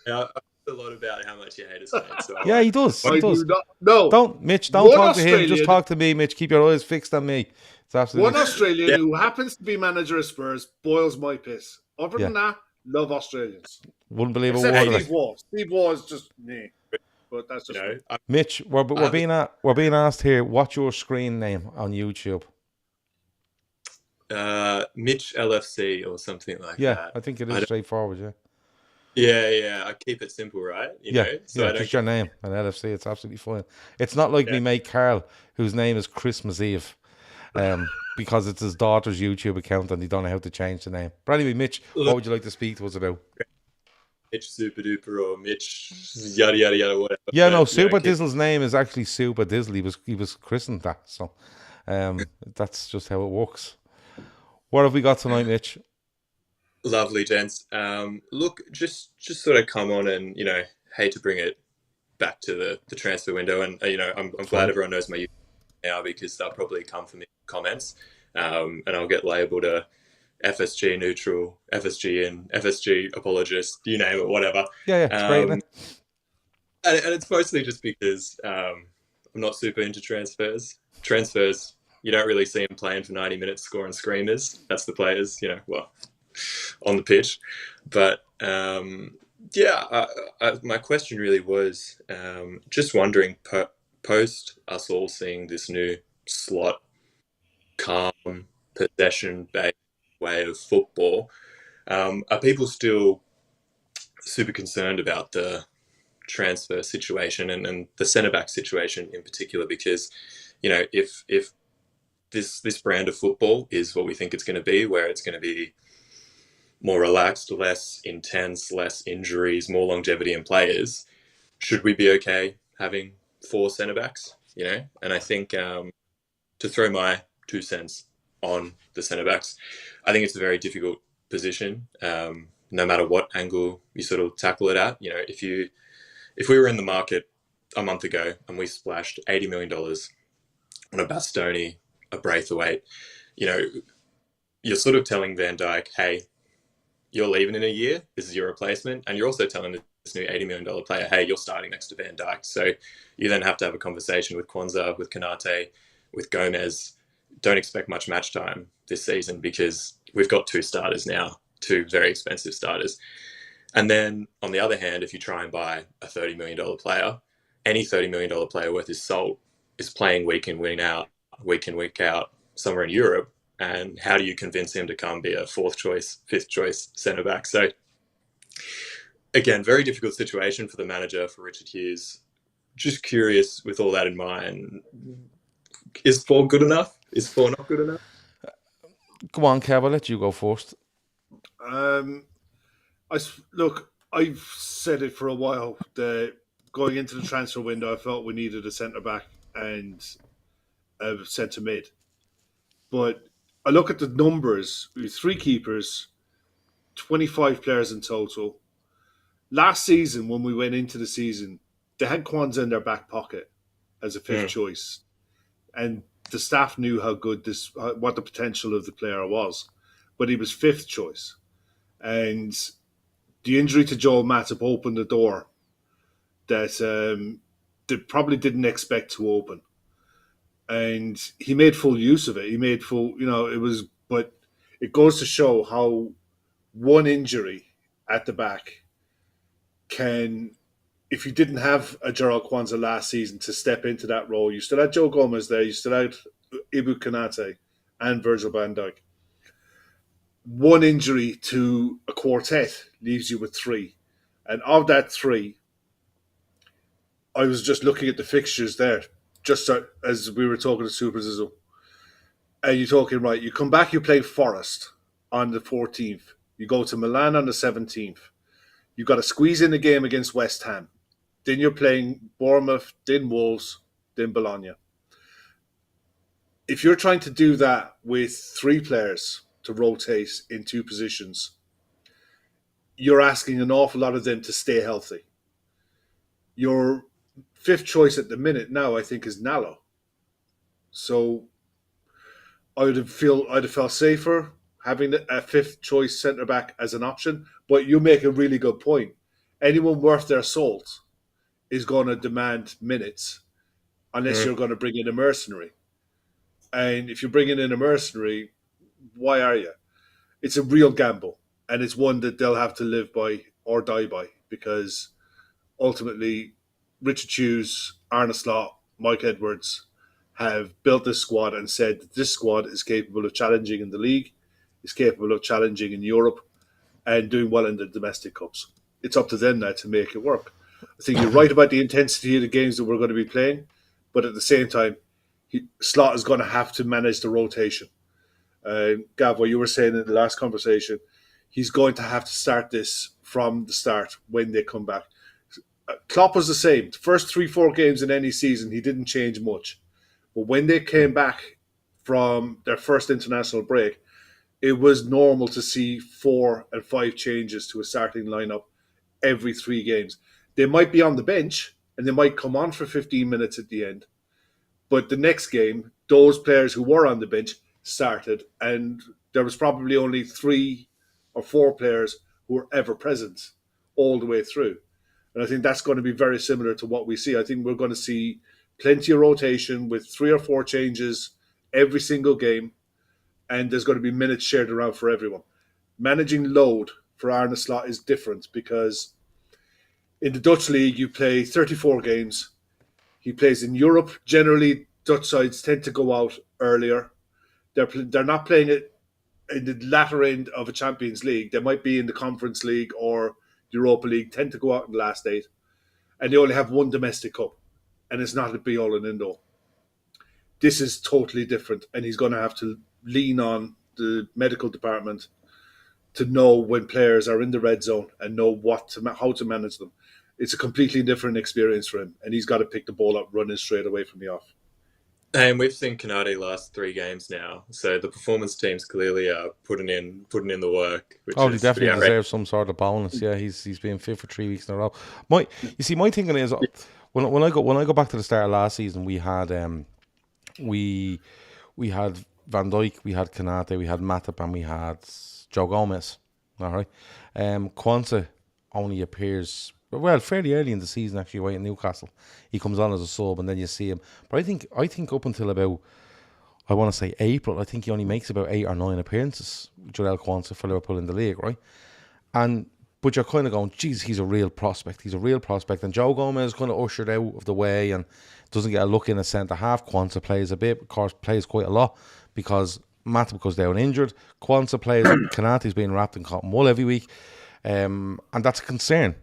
Yeah, I a lot about how much you hate us, mate. So yeah, he does. He does. No, Mitch, don't talk to him. Just talk to me, Mitch. Keep your eyes fixed on me. It's absolutely one Australian who happens to be manager of Spurs boils my piss. Other than that, love Australians. Wouldn't believe a Except word of Steve it. Waugh. Steve Waugh is just me. But that's just Mitch, we're being asked here. What's your screen name on YouTube? Mitch LFC or something like that. Yeah, I think it is straightforward. Yeah. I keep it simple, right? You know? So just your name and LFC. It's absolutely fine. It's not like me mate Carl, whose name is Christmas Eve, because it's his daughter's YouTube account and he don't know how to change the name. But anyway, Mitch, what would you like to speak to us about? Mitch Super Duper or Mitch yada yada yada whatever. Yeah, no, Super Dizzle's name is actually Super Dizzle. He was christened that. So, That's just how it works. What have we got tonight, Mitch? Lovely, gents. Look, just sort of come on and, hate to bring it back to the transfer window. And, I'm glad everyone knows my now, because they'll probably come for me in comments. And I'll get labelled a FSG neutral, FSG and FSG apologist, you name it, whatever. Yeah, it's great, isn't it? And it's mostly just because I'm not super into transfers. Transfers, you don't really see them playing for 90 minutes scoring screamers. That's the players, on the pitch. But my question really was just wondering, post us all seeing this new slot, calm, possession-based way of football, are people still super concerned about the transfer situation and the centre-back situation in particular? Because, if this brand of football is what we think it's going to be, where it's going to be more relaxed, less intense, less injuries, more longevity in players, should we be okay having 4 centre-backs? And I think to throw my 2 cents on the centre-backs, I think it's a very difficult position, no matter what angle you sort of tackle it at. If we were in the market a month ago and we splashed $80 million on a Bastoni, a Braithwaite, you're sort of telling Van Dijk, hey, you're leaving in a year, this is your replacement. And you're also telling this new $80 million player, hey, you're starting next to Van Dijk. So you then have to have a conversation with Kwanzaa, with Konate, with Gomez. Don't expect much match time this season because we've got 2 starters now, 2 very expensive starters. And then on the other hand, if you try and buy a $30 million player, any $30 million player worth his salt is playing week in, week out somewhere in Europe. And how do you convince him to come be a 4th choice, 5th choice centre back? So again, very difficult situation for the manager, for Richard Hughes. Just curious, with all that in mind, is 4 good enough? Is 4 not good enough? Come on, Kev, I'll let you go first. Look, I've said it for a while that going into the transfer window, I felt we needed a centre back and a centre mid. But I look at the numbers: we have 3 keepers, 25 players in total. Last season, when we went into the season, they had Kwanzaa in their back pocket as a 5th choice, and the staff knew how good what the potential of the player was, but he was 5th choice, and the injury to Joel Matip opened the door that they probably didn't expect to open. And he made full use of it. He made full, but it goes to show how one injury at the back can, if you didn't have a Gerald Kwanzaa last season to step into that role, you still had Joe Gomez there, you still had Ibu Konate and Virgil van Dijk. One injury to a quartet leaves you with 3. And of that 3, I was just looking at the fixtures there, just as we were talking to Super Zizzle. And you're talking, right, you come back, you play Forest on the 14th. You go to Milan on the 17th. You've got to squeeze in the game against West Ham. Then you're playing Bournemouth, then Wolves, then Bologna. If you're trying to do that with 3 players to rotate in 2 positions, you're asking an awful lot of them to stay healthy. Your 5th choice at the minute now, I think, is Nallo. So I'd have felt safer having a 5th choice centre back as an option. But you make a really good point. Anyone worth their salt is going to demand minutes unless you're going to bring in a mercenary. And if you're bringing in a mercenary, why are you? It's a real gamble. And it's one that they'll have to live by or die by, because ultimately Richard Hughes, Arne Slot, Mike Edwards have built this squad and said that this squad is capable of challenging in the league, is capable of challenging in Europe and doing well in the domestic cups. It's up to them now to make it work. I think you're right about the intensity of the games that we're going to be playing, but at the same time, Slot is going to have to manage the rotation. Gav, what you were saying in the last conversation, he's going to have to start this from the start when they come back. Klopp was the same. The first 3-4 games in any season, he didn't change much. But when they came back from their first international break, it was normal to see 4 and 5 changes to a starting lineup every 3 games. They might be on the bench and they might come on for 15 minutes at the end. But the next game, those players who were on the bench started, and there was probably only 3 or 4 players who were ever present all the way through. And I think that's going to be very similar to what we see. I think we're going to see plenty of rotation with 3 or 4 changes every single game, and there's going to be minutes shared around for everyone. Managing load for Arne Slot is different because in the Dutch league, you play 34 games. He plays in Europe. Generally, Dutch sides tend to go out earlier. They're not playing it in the latter end of a Champions League. They might be in the Conference League or Europa League, tend to go out in the last 8. And they only have one domestic cup. And it's not a be-all and end-all. This is totally different. And he's going to have to lean on the medical department to know when players are in the red zone and know how to manage them. It's a completely different experience for him. And he's got to pick the ball up running straight away from the off. And we've seen Canate last 3 games now, so the performance teams clearly are putting in the work. Which he definitely deserves some sort of bonus. Yeah, he's been fit for 3 weeks in a row. My thinking is when I go back to the start of last season, we had we had Van Dijk, we had Canate, we had Matip, and we had Joe Gomez. All right, Kwanzaa only appears fairly early in the season, actually, away in Newcastle. He comes on as a sub and then you see him. But I think up until about, I want to say April, I think he only makes about 8 or 9 appearances, Jarell Kwanzaa, for Liverpool in the league, right? But you're kind of going, geez, he's a real prospect. He's a real prospect. And Joe Gomez kind of ushered out of the way and doesn't get a look in a centre-half. Kwanzaa plays a bit, of course, plays quite a lot because Matip goes down injured. Kwanzaa plays, Kanate's being wrapped in cotton wool every week. And that's a concern.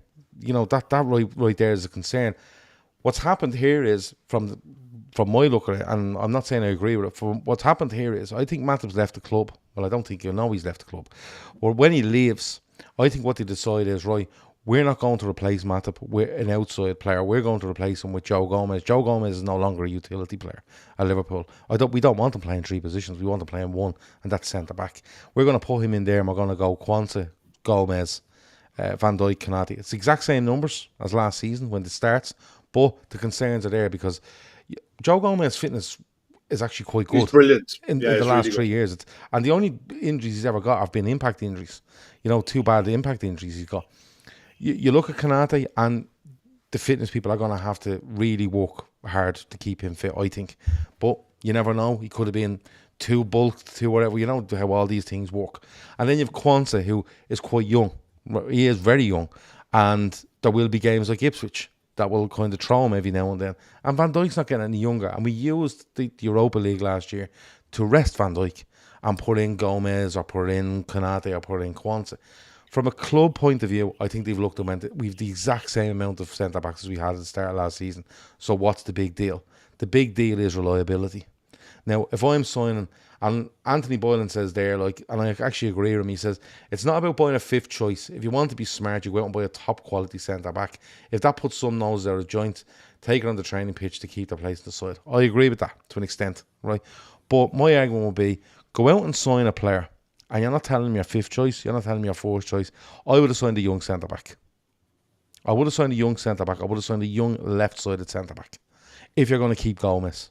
You know, that right there is a concern. What's happened here is, from my look at it, and I'm not saying I agree with it, from what's happened here is, I think Matip's left the club. Well, I don't think he's left the club. Well, when he leaves, I think what they decide is, right, we're not going to replace Matip with an outside player. We're going to replace him with Joe Gomez. Joe Gomez is no longer a utility player at Liverpool. We don't want him playing 3 positions. We want him playing 1, and that's centre-back. We're going to put him in there, and we're going to go Kwanzaa, Gomez, Van Dijk, Canate. It's the exact same numbers as last season when it starts, but the concerns are there because Joe Gomez's fitness is actually quite good. He's brilliant in the last really 3 years. And the only injuries he's ever got have been impact injuries. 2 bad impact injuries he's got. You look at Canate, and the fitness people are going to have to really work hard to keep him fit, I think. But you never know. He could have been too bulked, too whatever. You know how all these things work. And then you have Kwanzaa, who is quite young. He is very young, and there will be games like Ipswich that will kind of throw him every now and then. And Van Dijk's not getting any younger, and we used the Europa League last year to rest Van Dijk and put in Gomez or put in Canate or put in Kwanzaa. From a club point of view, I think they've looked and went, we've the exact same amount of centre-backs as we had at the start of last season, so what's the big deal? The big deal is reliability. Now, if I'm signing, and Anthony Boylan says there, and I actually agree with him, he says, it's not about buying a 5th choice. If you want to be smart, you go out and buy a top quality centre-back. If that puts some noses out of joint, take it on the training pitch to keep their place in the side. I agree with that to an extent, right? But my argument would be, go out and sign a player, and you're not telling me your 5th choice, you're not telling me your 4th choice. I would have signed a young centre-back. I would have signed a young young left-sided centre-back. If you're going to keep Gomez.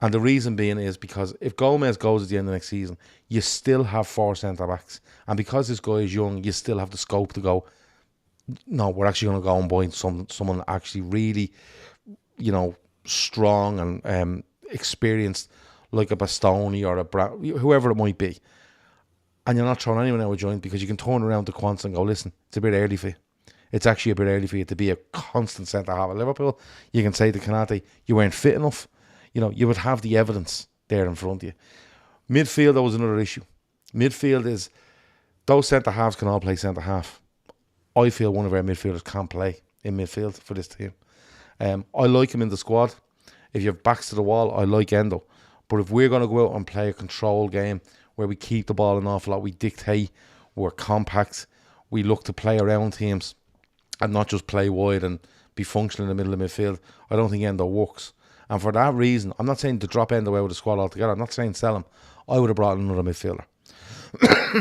And the reason being is because if Gomez goes at the end of next season, you still have 4 centre-backs. And because this guy is young, you still have the scope to go, no, we're actually going to go and buy someone actually really, strong and experienced, like a Bastoni or whoever it might be. And you're not throwing anyone out of joint, because you can turn around to Kwanzaa and go, listen, it's a bit early for you. It's actually a bit early for you to be a constant centre-half at Liverpool. You can say to Canate, you weren't fit enough. You would have the evidence there in front of you. Midfield, that was another issue. Midfield is, those centre-halves can all play centre-half. I feel one of our midfielders can't play in midfield for this team. I like him in the squad. If you have backs to the wall, I like Endo. But if we're going to go out and play a control game where we keep the ball an awful lot, we dictate, we're compact, we look to play around teams and not just play wide and be functional in the middle of midfield, I don't think Endo works. And for that reason, I'm not saying to drop Endo out of the squad altogether. I'm not saying sell him. I would have brought in another midfielder.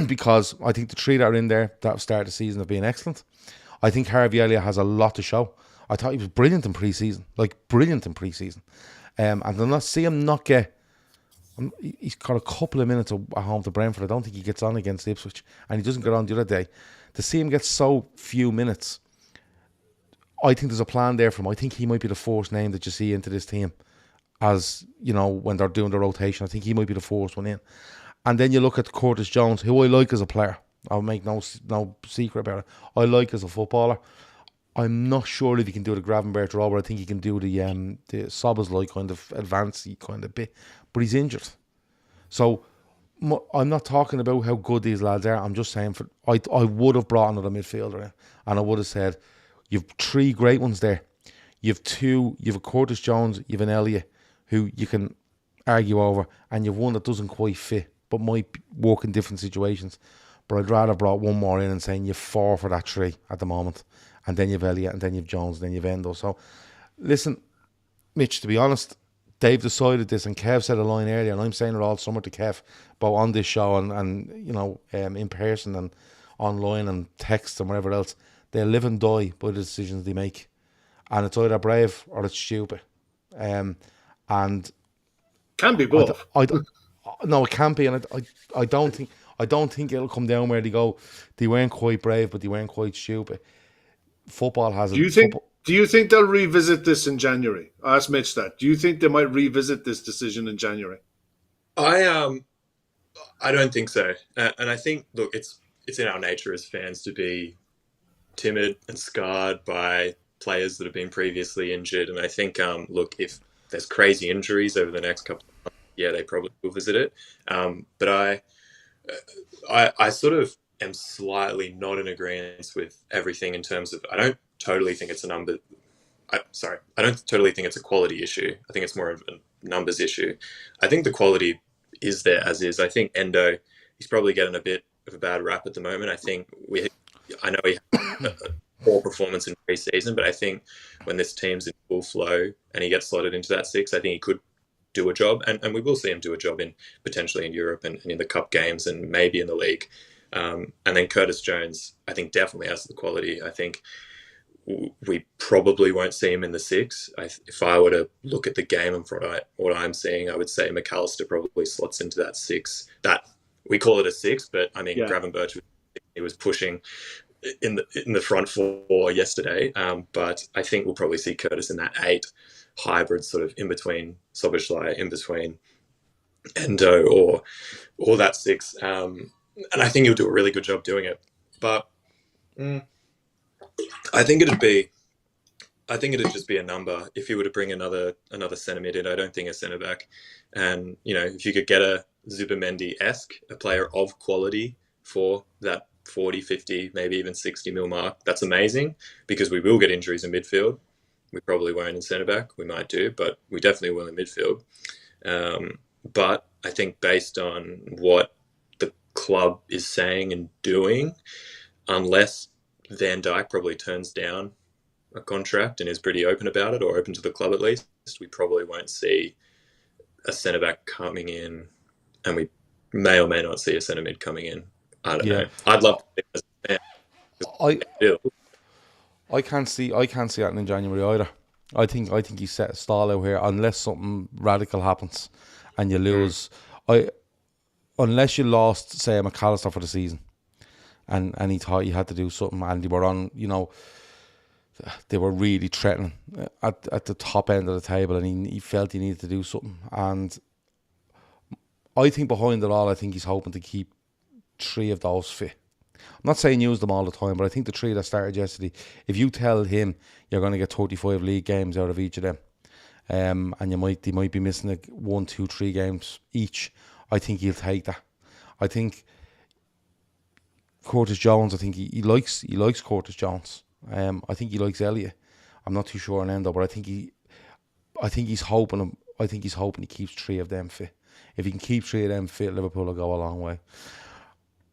Because I think the three that are in there that start the season have been excellent. I think Harvey Elliott has a lot to show. I thought he was brilliant in pre-season. And to not see him not get... He's got a couple of minutes at home to Brentford. I don't think he gets on against Ipswich. And he doesn't get on the other day. To see him get so few minutes, I think there's a plan there for him. I think he might be the first name that you see into this team. As, when they're doing the rotation. I think he might be the first one in. And then you look at Curtis Jones, who I like as a player. I'll make no secret about it. I like as a footballer. I'm not sure if he can do the Gravenberch role, but I think he can do the Szoboszlai kind of advanced kind of bit. But he's injured. So I'm not talking about how good these lads are. I'm just saying I would have brought another midfielder in. And I would have said, you've three great ones there. You've a Curtis Jones, you've an Elliott, who you can argue over, and you've one that doesn't quite fit, but might work in different situations. But I'd rather brought one more in and saying you've four for that three at the moment. And then you've Elliott, and then you've Jones, and then you've Endo. So, listen, Mitch, to be honest, they've decided this, and Kev said a line earlier, and I'm saying it all summer to Kev, both on this show and in person and online and text and whatever else. They live and die by the decisions they make. And it's either brave or it's stupid. And can be both. No, it can't be, and I don't think it'll come down where they weren't quite brave, but they weren't quite stupid. Football has. Do you think they'll revisit this in January? I asked Mitch that. Do you think they might revisit this decision in January? I don't think so, and I think it's in our nature as fans to be timid and scarred by players that have been previously injured, and I think if there's crazy injuries over the next couple of months, yeah, they probably will visit it. But I sort of am slightly not in agreement with everything in terms of, I don't totally think it's a number. I don't totally think it's a quality issue. I think it's more of a numbers issue. I think the quality is there as is. I think Endo, he's probably getting a bit of a bad rap at the moment. I know he had a poor performance in pre-season, but I think when this team's in full flow and he gets slotted into that six, I think he could do a job, and we will see him do a job potentially in Europe and in the cup games and maybe in the league. And then Curtis Jones, I think definitely has the quality. I think we probably won't see him in the six. If I were to look at the game and what I'm seeing, I would say McAllister probably slots into that six. That we call it a six, but I mean, Gravenberch, he was pushing in the front four yesterday. But I think we'll probably see Curtis in that 8 hybrid, sort of in between Szoboszlai, in between Endo, or that 6. And I think he'll do a really good job doing it. But I think it'd just be a number if you were to bring another centre mid in. I don't think a centre back. And if you could get a Zubimendi-esque, a player of quality for that 40, 50, maybe even 60 mil mark, that's amazing, because we will get injuries in midfield. We probably won't in centre back. We might do, but we definitely will in midfield. But I think based on what the club is saying and doing, unless Van Dijk probably turns down a contract and is pretty open about it, or open to the club at least, we probably won't see a centre back coming in, and we may or may not see a centre mid coming in. I don't know. I'd love to see it as a fan. I can't see that in January either. I think he's set a stall out here unless something radical happens and you lose. Unless you lost, say, McAllister for the season, and he thought he had to do something, and they were on, they were really threatening at the top end of the table, and he felt he needed to do something. And I think behind it all, I think he's hoping to keep 3 of those fit. I'm not saying use them all the time, but I think the 3 that started yesterday, if you tell him you're going to get 35 league games out of each of them, and they might be missing 1, 2, 3 games each, I think he'll take that. I think Curtis Jones, I think he likes Curtis Jones. I think he likes Elliott. I'm not too sure on Endo, but I think he's hoping he keeps 3 of them fit. If he can keep 3 of them fit, Liverpool will go a long way.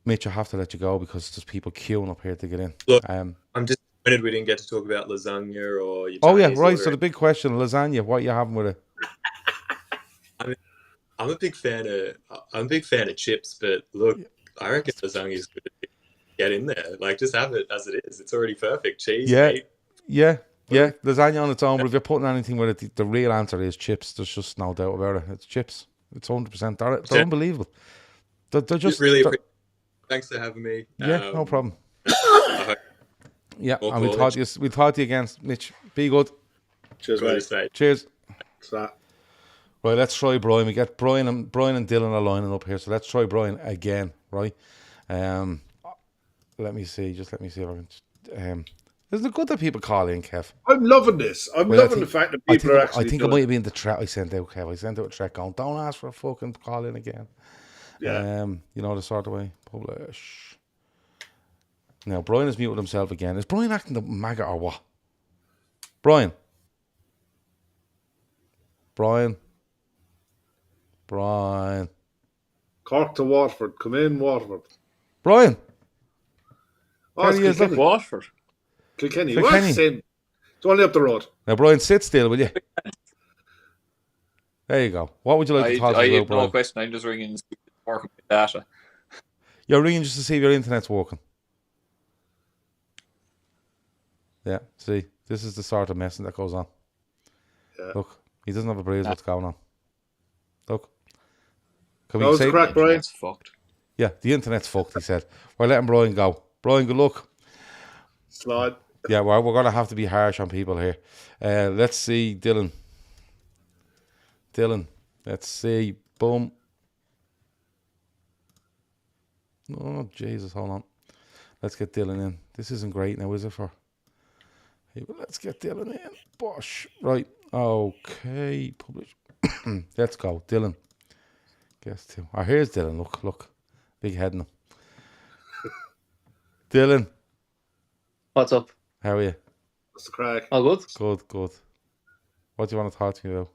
Mitch, I have to let you go because there's people queuing up here to get in. Look, I'm disappointed we didn't get to talk about lasagna or... Oh, yeah, right. So the big question, lasagna, what are you having with it? I'm a big fan of chips, but look, I reckon lasagna's good to get in there. Like, just have it as it is. It's already perfect. Cheese, Yeah, meat. yeah, yeah. Lasagna on its own, but if you're putting anything with it, the real answer is chips. There's just no doubt about it. It's chips. It's 100%. They're unbelievable. They're just Really appreciate. Thanks for having me. Yeah, no problem. I hope Yeah, more and we'll talk to you again, Mitch. Be good. Cheers, mate. Cheers. So, Right, let's try Brian. We get Brian and Dylan are lining up here, so let's try Brian again, right? Let me see. Just let me see if I can. Isn't it good that people call in, Kev? I'm loving this. I'm loving the fact that people are actually. I think it might have been the threat I sent out, Kev. I sent out a threat going, don't ask for a fucking call in again. Yeah. You know, the sort of way. Publish. Now, Brian has muted himself again. Is Brian acting the maggot or what? Brian. Cork to Waterford. Come in, Waterford. Brian. Oh, it's Kilkenny. Waterford. Kilkenny. Well, it's the same. It's only up the road. Now, Brian, sit still, will you? There you go. What would you like to talk about, I have Brian? no question. I'm just ringing to work with data. You're ringing just to see if your internet's working. Yeah, see, this is the sort of messing that goes on. Yeah. Look, he doesn't have a breeze what's going on. Look. Can we say crack, Brian? It's fucked. Yeah, the internet's fucked, he said. We're letting Brian go. Brian, good luck. Slide. Yeah, well, we're going to have to be harsh on people here. Let's see, Dylan. Let's see. Boom. Oh, Jesus, hold on. Let's get Dylan in. This isn't great now, is it, for... Hey, well, let's get Dylan in. Bosh. Right. Okay. Publish. Let's go. Dylan. Guess two. Oh, here's Dylan. Look. Big head in him. Dylan. What's up? How are you? What's the crack? All good? Good. What do you want to talk to me about?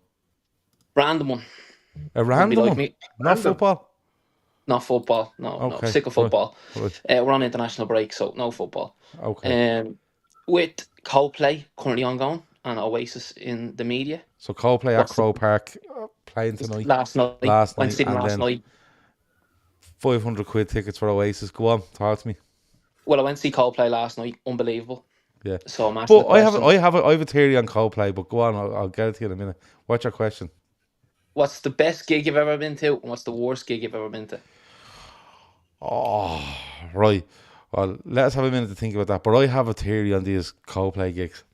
Random one. A random like one? me. Not football? Not football. No. Sick of football. Right. We're on international break, so no football. Okay. With Coldplay currently ongoing and Oasis in the media. So Coldplay at Crow Park playing tonight. Last night. Went last night. 500 quid tickets for Oasis. Go on, talk to me. Well, I went to see Coldplay last night. Unbelievable. Yeah. So I'm asking. But I have a theory on Coldplay. But go on, I'll get it to you in a minute. What's your question? What's the best gig you've ever been to, and what's the worst gig you've ever been to? Oh, right. Well, let us have a minute to think about that. But I have a theory on these Coldplay gigs.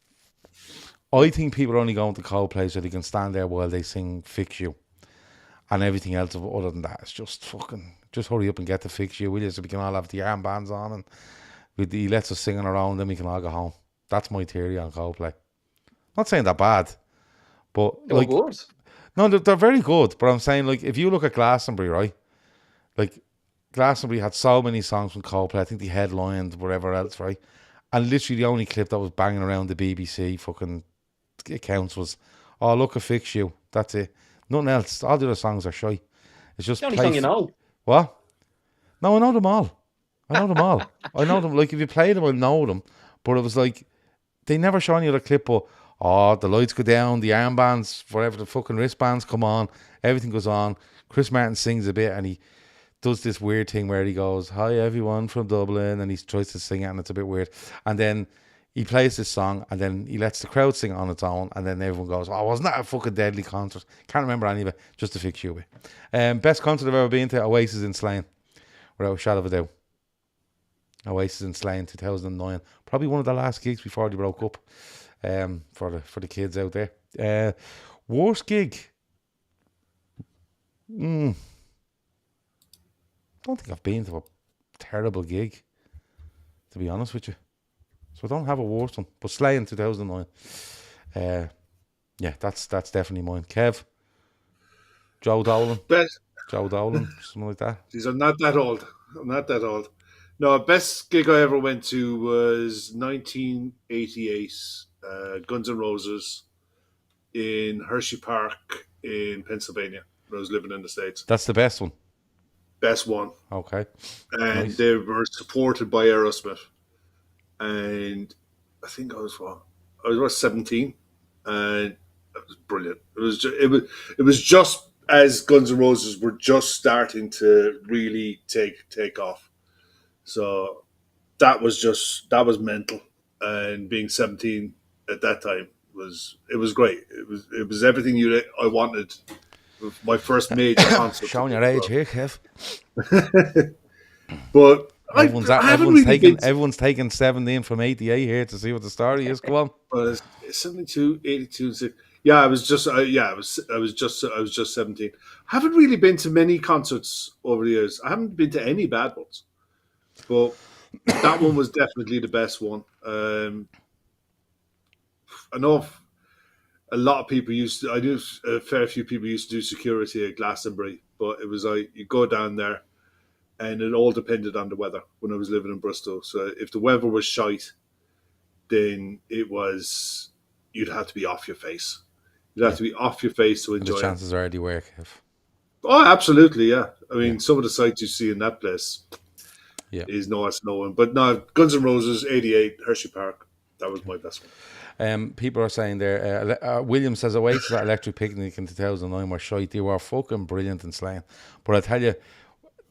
I think people are only going to Coldplay so they can stand there while they sing Fix You. And everything else other than that, it's just fucking... Just hurry up and get to Fix You, will you? So we can all have the armbands on and he lets us singing around, then we can all go home. That's my theory on Coldplay. Not saying they're bad, but... like, good. No, they're very good. But I'm saying, like, if you look at Glastonbury, right? Like... Glastonbury had so many songs from Coldplay. I think they headlined whatever else, right? And literally the only clip that was banging around the BBC fucking accounts was, oh, look, at Fix You. That's it. Nothing else. All the other songs are shy. It's just... The only song you know. What? No, I know them all. I know them. Like, if you play them, I know them. But it was like, they never show any other clip, but, oh, the lights go down, the armbands, whatever, the fucking wristbands come on, everything goes on. Chris Martin sings a bit and he does this weird thing where he goes, hi everyone from Dublin, and he tries to sing it and it's a bit weird. And then he plays this song and then he lets the crowd sing it on its own and then everyone goes, oh, wasn't that a fucking deadly concert? Can't remember any of it, just to Fix You. Best concert I've ever been to, Oasis in Slane, without a shadow of a doubt. Oasis in Slane, 2009. Probably one of the last gigs before they broke up, for the kids out there. Worst gig? I don't think I've been to a terrible gig, to be honest with you. So I don't have a worst one. But Slay in 2009. Yeah, that's definitely mine. Kev? Joe Dolan? Joe Dolan, something like that. Jeez, I'm not that old. No, best gig I ever went to was 1988, Guns N' Roses in Hershey Park in Pennsylvania, when I was living in the States. That's the best one? Best one. Okay. And nice. They were supported by Aerosmith. And I think I was 17, and it was brilliant. It was just as Guns N' Roses were just starting to really take off. So that was mental, and being 17 at that time was great. It was everything I wanted. My first major concert. Showing your age here, Kev. But I haven't really been. Everyone's taking 17 from 88 here to see what the story is. Go on. 72, 82, 6. Yeah, I was just 17. Haven't really been to many concerts over the years. I haven't been to any bad ones, but that one was definitely the best one. I know a lot of people I knew a fair few people used to do security at Glastonbury, but it was like you go down there, and it all depended on the weather when I was living in Bristol. So if the weather was shite, then you'd have to be off your face. You'd have to be off your face to enjoy the chances are they work. Oh, absolutely, yeah. I mean, some of the sights you see in that place is no knowing. But no, Guns N' Roses, 88, Hershey Park. That was my best one. People are saying there, William says, Oasis at Electric Picnic in 2009 were shite. They were fucking brilliant and slaying. But I tell you,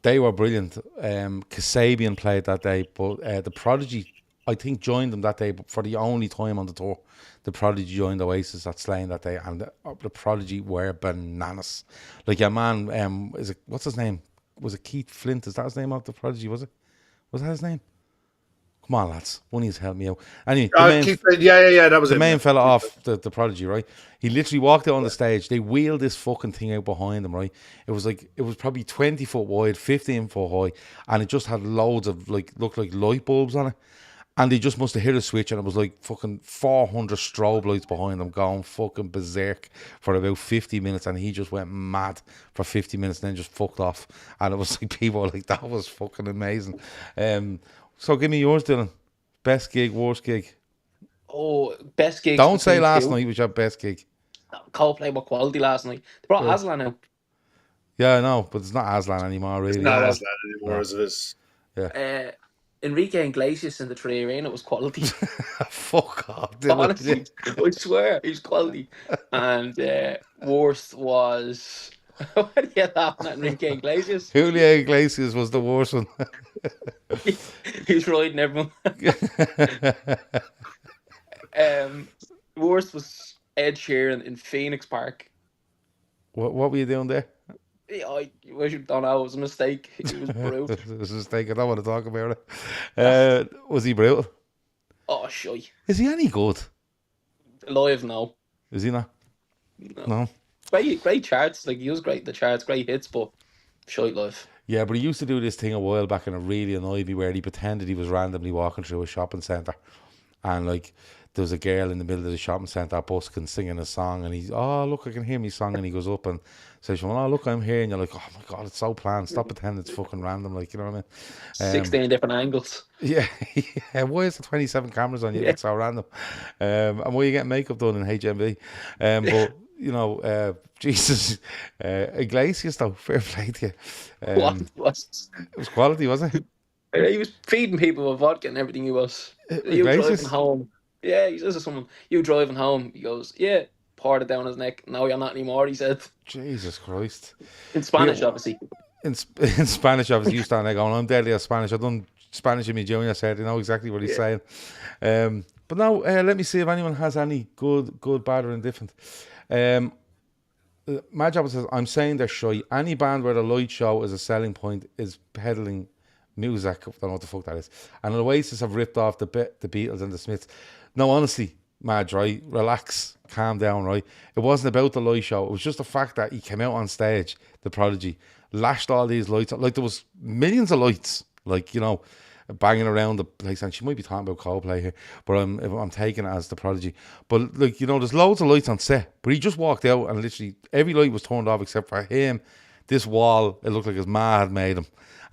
they were brilliant. Kasabian played that day, but the Prodigy, I think, joined them that day, but for the only time on the tour. The Prodigy joined Oasis at Slane that day, and the Prodigy were bananas. Like your man, what's his name? Was it Keith Flint? Is that his name of the Prodigy? Was it? Was that his name? Come on, lads. One of you help me out. Anyway, that was the main fella off the Prodigy, right? He literally walked out on the stage. They wheeled this fucking thing out behind him, right? It was probably 20 foot wide, 15 foot high, and it just had loads of looked like light bulbs on it. And they just must have hit a switch, and it was like fucking 400 strobe lights behind them going fucking berserk for about 50 minutes, and he just went mad for 50 minutes and then just fucked off. And it was like, people were like, that was fucking amazing. So give me yours, Dylan. Best gig, worst gig. Oh, best gig. Don't say last night was your best gig. Coldplay were quality last night. They brought Aslan out. Yeah, I know, but it's not Aslan anymore, really. It's not Aslan anymore, as it is. Yeah. Enrique Iglesias in the Tree Arena was quality. Fuck off, Dylan. Honestly, I swear, he's quality. And worst was... What do you laughing at Enrique Iglesias? Julio Iglesias was the worst one. He's riding everyone. Worst was Ed Sheeran in Phoenix Park. What were you doing there? I don't know. It was a mistake. It was brutal. It was a mistake. I don't want to talk about it. Was he brutal? Oh, shy. Is he any good? Live, no. Is he not? No. Great charts. Like, he was great. The charts, great hits, but shite live. Yeah, but he used to do this thing a while back, and it really annoyed me, where he pretended he was randomly walking through a shopping centre, and like there was a girl in the middle of the shopping centre busking, singing a song, and he's, oh look, I can hear me song, and he goes up and says, well, oh look, I'm here, and you're like, oh my god, it's so planned. Stop pretending it's fucking random, like, you know what I mean? 16 different angles. Yeah, why is there 27 cameras on you? It's so random. And why are you getting makeup done in HMV? But you know, Jesus, Iglesias though, fair play to you. It was quality, wasn't it? He was feeding people with vodka and everything. He was. You driving home. Yeah, he says to someone, you driving home. He goes, yeah, poured it down his neck. No, you're not anymore, he said. Jesus Christ. In Spanish, obviously. In Spanish, obviously, you stand there going, I'm deadly at Spanish. I've done Spanish in my junior set. You know exactly what he's saying. But now, let me see if anyone has any good, bad, or indifferent. Mad Job says, I'm saying they're shy. Any band where the light show is a selling point is peddling music. I don't know what the fuck that is. And Oasis have ripped off the Beatles and the Smiths. No, honestly, Madge, right? Relax, calm down, right? It wasn't about the light show. It was just the fact that he came out on stage, the Prodigy, lashed all these lights. Like, there was millions of lights, like, you know, banging around the place. And she might be talking about Coldplay here, but I'm taking it as the Prodigy. But, like, you know, there's loads of lights on set. But he just walked out and literally every light was turned off except for him. This wall, it looked like his ma had made him.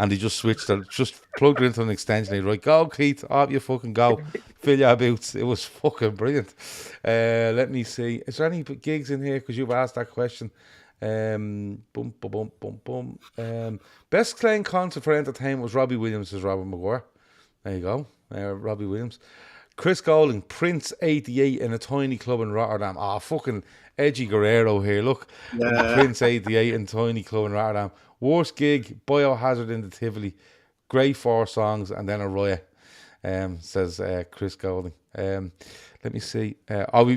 And he just switched it, just plugged it into an extension. He's like, go, Keith, off you fucking go. Fill your boots. It was fucking brilliant. Let me see. Is there any gigs in here? Because you've asked that question. Best playing concert for entertainment was Robbie Williams, says Robert McGuire. There you go. Robbie Williams. Chris Golding, Prince 88 in a tiny club in Rotterdam. Fucking Edgy Guerrero here. Look, Prince 88 in tiny club in Rotterdam. Worst gig, Biohazard in the Tivoli. Great 4 songs and then a riot. Says Chris Golding. Let me see.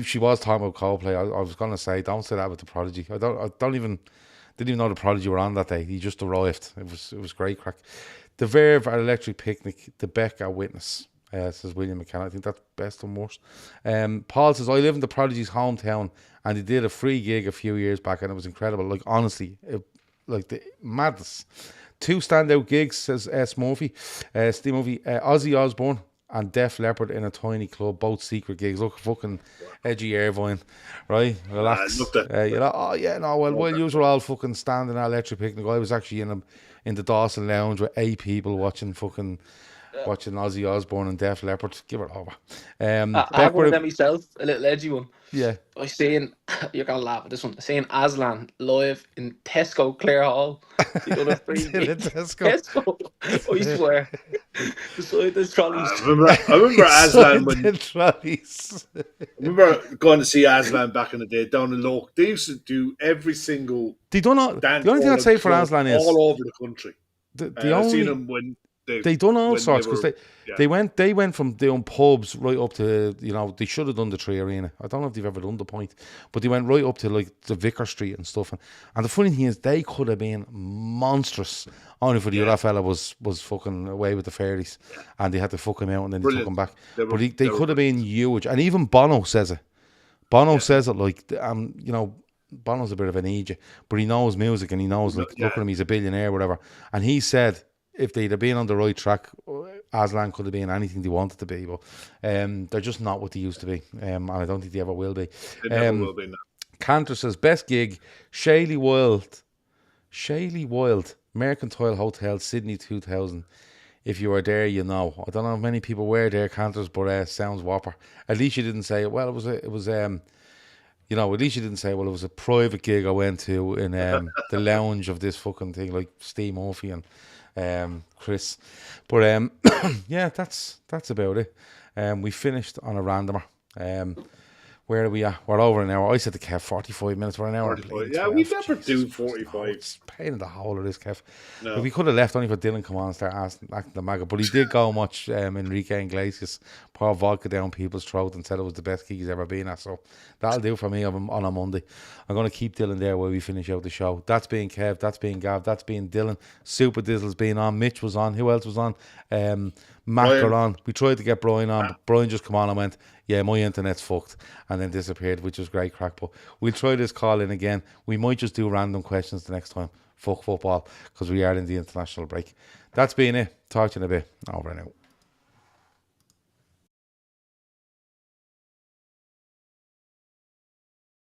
She was talking about Coldplay. I was gonna say, don't say that about the Prodigy. I didn't even know the Prodigy were on that day. He just arrived. It was great crack. The Verve at Electric Picnic. The Beck at Witness. Says William McKenna. I think that's best and worst. Paul says, I live in the Prodigy's hometown and they did a free gig a few years back and it was incredible. Like, honestly, like the madness. 2 standout gigs, says Steve Murphy. Ozzy Osbourne and Def Leppard in a tiny club, both secret gigs. Look, fucking Edgy Irvine, right? Relax. While you were all fucking standing at Electric Picnic, I was actually in the Dawson Lounge with 8 people watching Ozzy Osbourne and Def Leppard. Give it over. I have one of them myself, a little edgy one. Yeah. I seen, you're going to laugh at this one, I seen Aslan live in Tesco Clare Hall. Tesco. I swear. Beside the trolleys. I remember Aslan when... the trolleys. I remember going to see Aslan back in the day down in Loch. They used to do every single... The only thing I'd say for Aslan is... all over the country. I've seen them when... They done all sorts because they went from doing pubs right up to, they should have done the Tree Arena. I don't know if they've ever done the Point, but they went right up to like the Vicar Street and stuff. And the funny thing is, they could have been monstrous. Only for the other fella was fucking away with the fairies, and they had to fuck him out and then they took him back. But they could have been huge. And even Bono says it. Says it like, Bono's a bit of an idiot, but he knows music and he knows, look at him, he's a billionaire, whatever. And he said, if they'd have been on the right track, Aslan could have been anything they wanted to be, but they're just not what they used to be, and I don't think they ever will be. They never will be. No. Cantor says, best gig, Shaley Wild, Mercantile Hotel, Sydney 2000. If you were there, you know. I don't know if many people were there, Cantors, but sounds whopper. At least you didn't say, well, at least you didn't say, well, it was a private gig I went to in the lounge of this fucking thing, like Steve Murphy and Chris. But yeah, that's about it. We finished on a randomer. Where are we at? We're over an hour. I said to Kev 45 minutes. We're an hour. Yeah, we never do 45. It's pain in the hole of this, Kev. No. But we could have left only for Dylan come on and start acting the maggot. But he did go and watch Enrique Iglesias pour vodka down people's throat and said it was the best gig he's ever been at. So that'll do for me on a Monday. I'm going to keep Dylan there while we finish out the show. That's being Kev. That's being Gav. That's being Dylan. Super Dizzle's been on. Mitch was on. Who else was on? Matt got on. We tried to get Brian on, but Brian just come on and went, yeah, my internet's fucked, and then disappeared, which was great crack. But we'll try this call in again. We might just do random questions the next time. Fuck football, because we are in the international break. That's been it. Talk to you in a bit. Over and out.